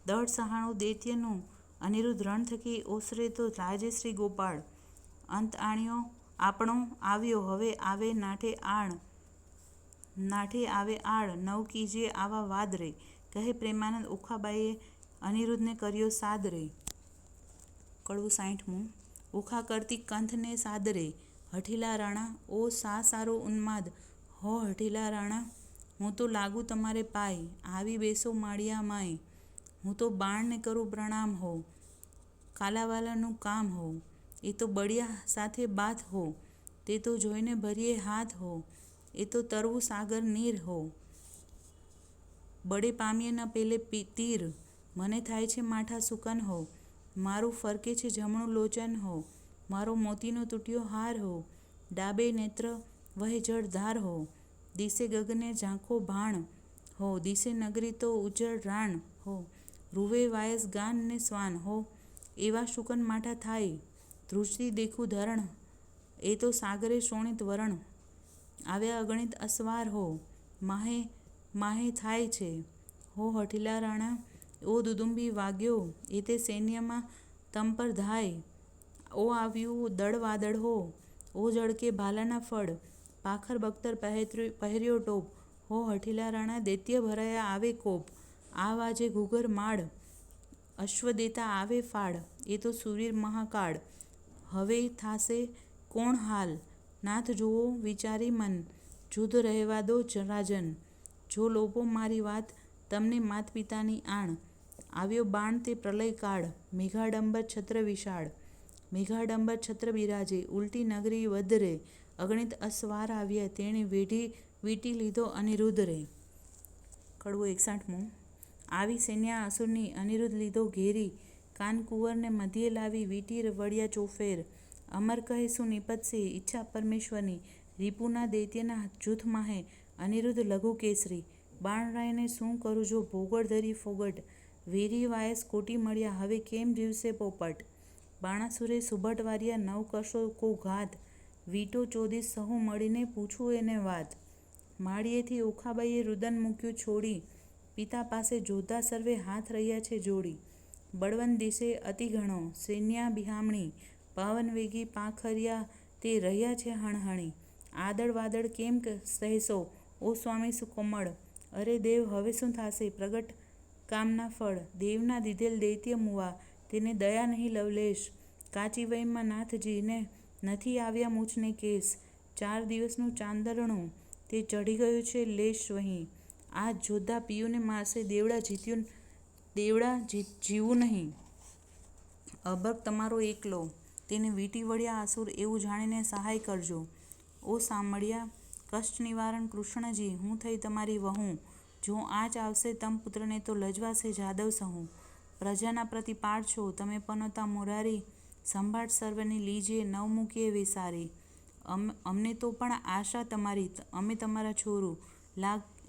દળ સહાણું દૈત્યનું. અનિરુદ્ધ રણ થકી ઓસરે તો લાજે શ્રી ગોપાળ. અંત આણ્યો આપણો આવ્યો, હવે આવે નાઠે આવે આળ. નવ કીજે આવા વાદ રે. કહે પ્રેમાનંદ ઓખાબાઈએ અનિરુદ્ધને કર્યો સાદ રે. કડવું 60મું. ઓખા કરતી કંથને સાદરે. હઠીલા રાણા ઓ સારો ઉન્માદ, હો હઠીલા રાણા. હું તો લાગુ તમારે પાય, આવી બેસો માળિયા માય. હું તો બાણને કરું પ્રણામ હો, કાલાવાલાનું કામ હો. એ તો બળિયા સાથે બાથ હો, તે તો જોઈને ભરીએ હાથ હો. એ તો તરવું સાગર નીર હો, બળે પામીએ ન પેલે તીર. મને થાય છે માઠા સુકન હો, મારું ફરકે છે જમણું લોચન હો. મારો મોતીનો તૂટ્યો હાર હો, ડાબે નેત્ર વહે જળ ધાર હો. દિશે ગગને ઝાંખો ભાણ હો, દિશે નગરી તો ઉજ્જળ રાણ હો. રૂવે વાયસ ગાન ને સ્વાન હો, એવા શુકન માઠા થાય. ધ્રુજતી દેખું ધરણ, એ તો સાગરે શોણિત વરણ. આવ્યા અગણિત અસવાર હો, માહે થાય છે. હો હઠીલા રાણા ઓ દુદુંબી વાગ્યો, એ તે સૈન્યમાં તમ પર ધાય. ઓ આવ્યું દળ વાદળ હો, ઓ ઝળકે ભાલાના ફળ. પાખર બખ્તર પહેર્યો ટોપ, હો હઠીલા રાણા દૈત્ય ભરાયા આવે કોપ. આ વાજે ઘૂઘર માળ, અશ્વ દેતા આવે ફાળ. એ તો સુરવીર મહાકાળ, હવે થાશે કોણ હાલ. નાથ જુઓ વિચારી મન, જુદ રહેવા દો રાજન. જો લોભો મારી વાત, તમને માત પિતાની આણ. આવ્યો બાણ તે પ્રલય કાળ, મેઘાડંબર છત્ર વિશાળ. મેઘાડંબર છત્ર બિરાજે, ઉલટી નગરી વધરે. અગણિત અસવાર આવ્યા, તેણે વીંટી લીધો અનિરુદ્ધ રે. કડવું 61મું. આવી સૈન્યા અસુરની, અનિરુદ્ધ લીધો ઘેરી. કાન કુંવરને મધ્યે લાવી, વીંટી વળ્યા ચોફેર. અમર કહે શું નિપજશે ઈચ્છા પરમેશ્વરની. રીપુના દૈત્યના જૂથ માહે, અનિરુદ્ધ લઘુ કેસરી. બાણરાયને શું કરું જો ભોગળ ધરી ફોગટ. વેરી વાયસ કોટી મળ્યા, હવે કેમ જીવશે પોપટ. બાણાસુરે સુભટ વાર્યા, નવ કરશો કો ઘાત. વીંટો ચોદીસ સહુ મળીને, પૂછું એને વાત. માળિયેથી ઓખાબાઈએ રુદન મૂક્યું છોડી, પિતા પાસે જોતા સર્વે હાથ રહ્યા છે જોડી. બળવંત દિશે અતિ ઘણો, સૈન્યા બિહામણી. પવનવેગી પાંખરિયા તે રહ્યા છે હણહણી. આદળ વાદળ કેમ સહેશો ઓ સ્વામી સુકોમળ. અરે દેવ હવે શું થાશે પ્રગટ કામના ફળ. દેવના દીધેલ દૈત્ય મુવા, તેને દયા નહીં લવલેશ. કાચી વયમાં નાથજીને નથી આવ્યા મૂછને કેસ. 4 દિવસનું ચાંદરણું, તે ચઢી ગયું છે લેશ વહીં. આ જોધા પિયુને મારશે, દેવડા જીવું નહીં. અભર્ગ તમારો એકલો, તેને વીંટી વળ્યા અસુર. એવું જાણીને સહાય કરજો. ઓ સામળિયા કષ્ટ નિવારણ કૃષ્ણજી, હું થઈ તમારી વહુ. જો આંચ આવશે તમ પુત્રને, તો લજવાશે જાદવ સહુ. પ્રજાના પ્રતિપાળ છો તમે પનોતા મોરારી. સંભાળ સર્વની લીજે, નવ મૂકીએ વિસારી. અમને તો પણ આશા તમારી, અમે તમારા છોરું.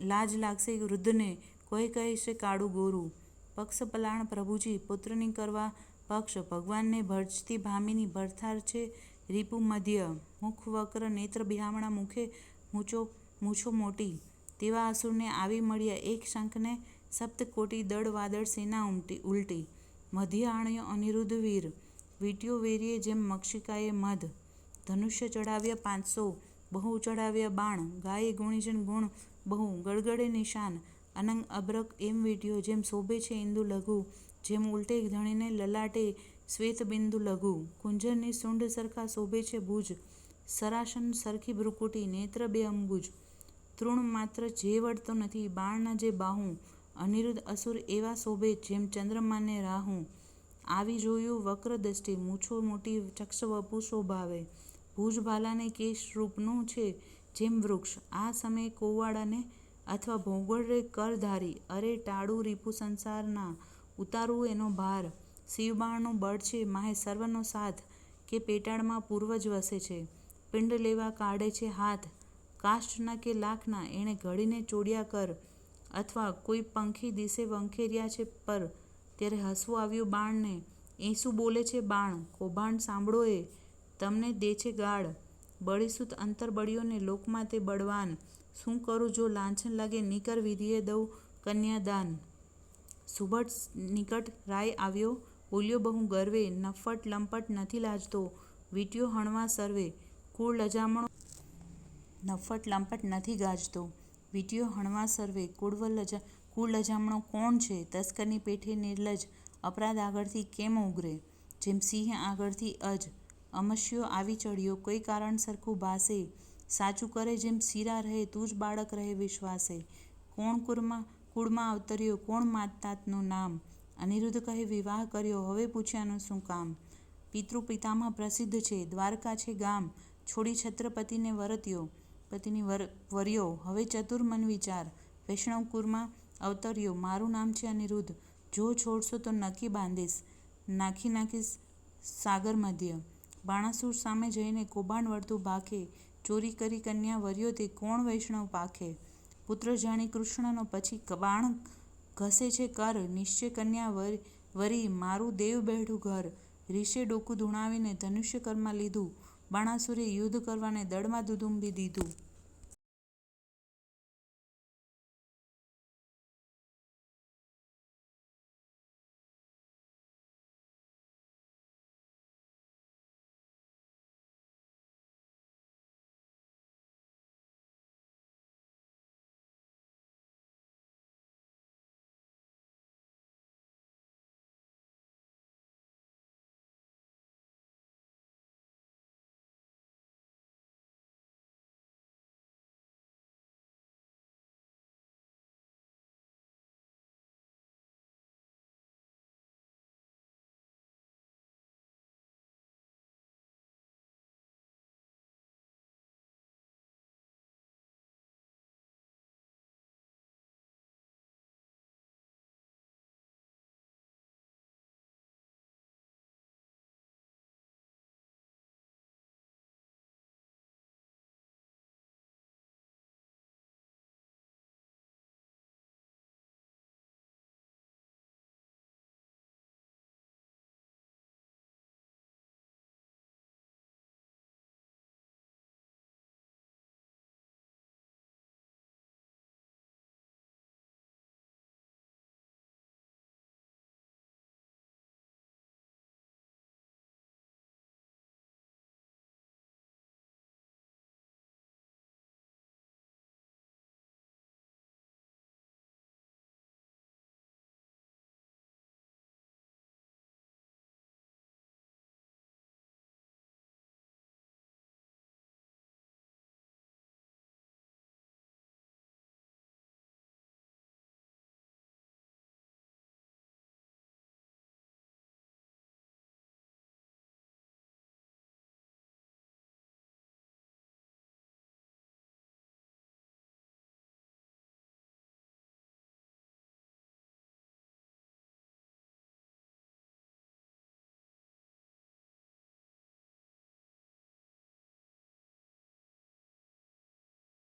લાજ લાગશે વૃદ્ધને, કોઈ કહેશે કાળું ગોરું. પક્ષ પલાણ પ્રભુજી, પુત્રની કરવા પક્ષ. ભગવાનને ભજતી ભામિની, ભરથાર છે રીપુ મધ્ય. મુખ વક્ર નેત્ર બિહામણા, મુખે મૂછો મોટી. તેવા અસુરને આવી મળ્યા એક શંખને, સપ્તકોટી દળ વાદળ સેના ઉલટી. મધ્ય આણ્યો અનિરુદ્ધ વીર, વીંટ્યો વેરીએ જેમ મક્ષિકાએ મધ. ધનુષ્ય ચડાવ્યા 500, બહુ ચડાવ્યા બાણ. ગાયે ગુણીજન ગુણ બહુ, ગળગળે નિશાન. અનંગ અબ્રક એમ વીંટ્યો, જેમ શોભે છે ઇન્દુ લઘુ, જેમ ઉલટે ધણીને લલાટે શ્વેત બિંદુ લઘુ. કુંજરની સૂંઢ સરખા શોભે છે ભુજ, સરાસન સરખી ભ્રુકુટી, નેત્ર બે અંબુજ. તૃણ માત્ર જે વળતો નથી, બાણના જે બાહુ, અનિરુદ્ધ અસુર એવા શોભે, જેમ ચંદ્રમાને રાહુ. આવી જોયું વક્ર દ્રષ્ટિ, મૂછો મોટી ચક્ષ વપુ શોભાવે. ભુજ ભાલાને કેશ રૂપનું છે જેમ વૃક્ષ, આ સમયે કોવાડાને અથવા ભોગળે કર ધારી. અરે ટાળું રીપુ સંસારના, ઉતારું એનો ભાર. શિવબાણનું બળ છે માહે સર્વનો સાથ, કે પેટાળમાં પૂર્વજ વસે છે, પિંડ લેવા કાઢે છે હાથ. કાષ્ઠના કે લાખના એણે ઘડીને ચોડ્યા કર, અથવા કોઈ પંખી દિશે વંખેર્યા છે પર. ત્યારે હસવું આવ્યું બાણને, એંસું બોલે છે બાણ, કૌભાંડ સાંભળો એ તમને દે છે ગાળ. બળીસુત અંતર બળ્યોને લોકમાં તે બળવાન, શું કરું જો લાંછન લાગે નિકર વિધિએ દઉં કન્યાદાન. સુભટ નિકટ રાય આવ્યો, બોલ્યો બહુ ગર્વે, નફ્ફટ લંપટ નથી લાજતો, વીંટ્યો હણવા સર્વે. કુળ લજામણો નફ્ફટ લંપટ નથી ગાજતો, વીંટ્યો હણવા સર્વે. કુળ લજામણો કોણ છે? તસ્કરની પેઠે નિર્લજ, અપરાધ આગળથી કેમ ઉગરે? જેમ સિંહ આગળથી અજ. અમસ્યો આવી ચઢ્યો, કોઈ કારણ સરખું ભાસે, સાચું કરે જેમ શીરા રહે, તું જ બાળક રહે વિશ્વાસે. કોણ કુળમાં અવતર્યો, કોણ માતાનું નામ? અનિરુદ્ધ કહે વિવાહ કર્યો, હવે પૂછ્યાનું શું કામ? પિતૃ પિતામહ પ્રસિદ્ધ છે, દ્વારકા છે ગામ, છોડી છત્રપતિને વર્યો, હવે ચતુર મન વિચાર. વૈષ્ણવ કુળમાં અવતર્યો, મારું નામ છે અનિરુદ્ધ, જો છોડશો તો નક્કી બાંધીશ, નાખીશ સાગર મધ્ય. બાણાસુર સામે જઈને કૌભાંડ વળતું ભાખે, ચોરી કરી કન્યા વર્યો તે કોણ વૈષ્ણવ પાખે? પુત્ર જાણી કૃષ્ણનો પછી બાણ ઘસે છે કર, નિશ્ચય કન્યા વરી મારું દેવ બેઠું ઘર. રીશે ડોકું ધુણાવીને ધનુષ્ય કરમાં લીધું, બાણાસુરે યુદ્ધ કરવાને દળમાં દુદુંબી દીધું.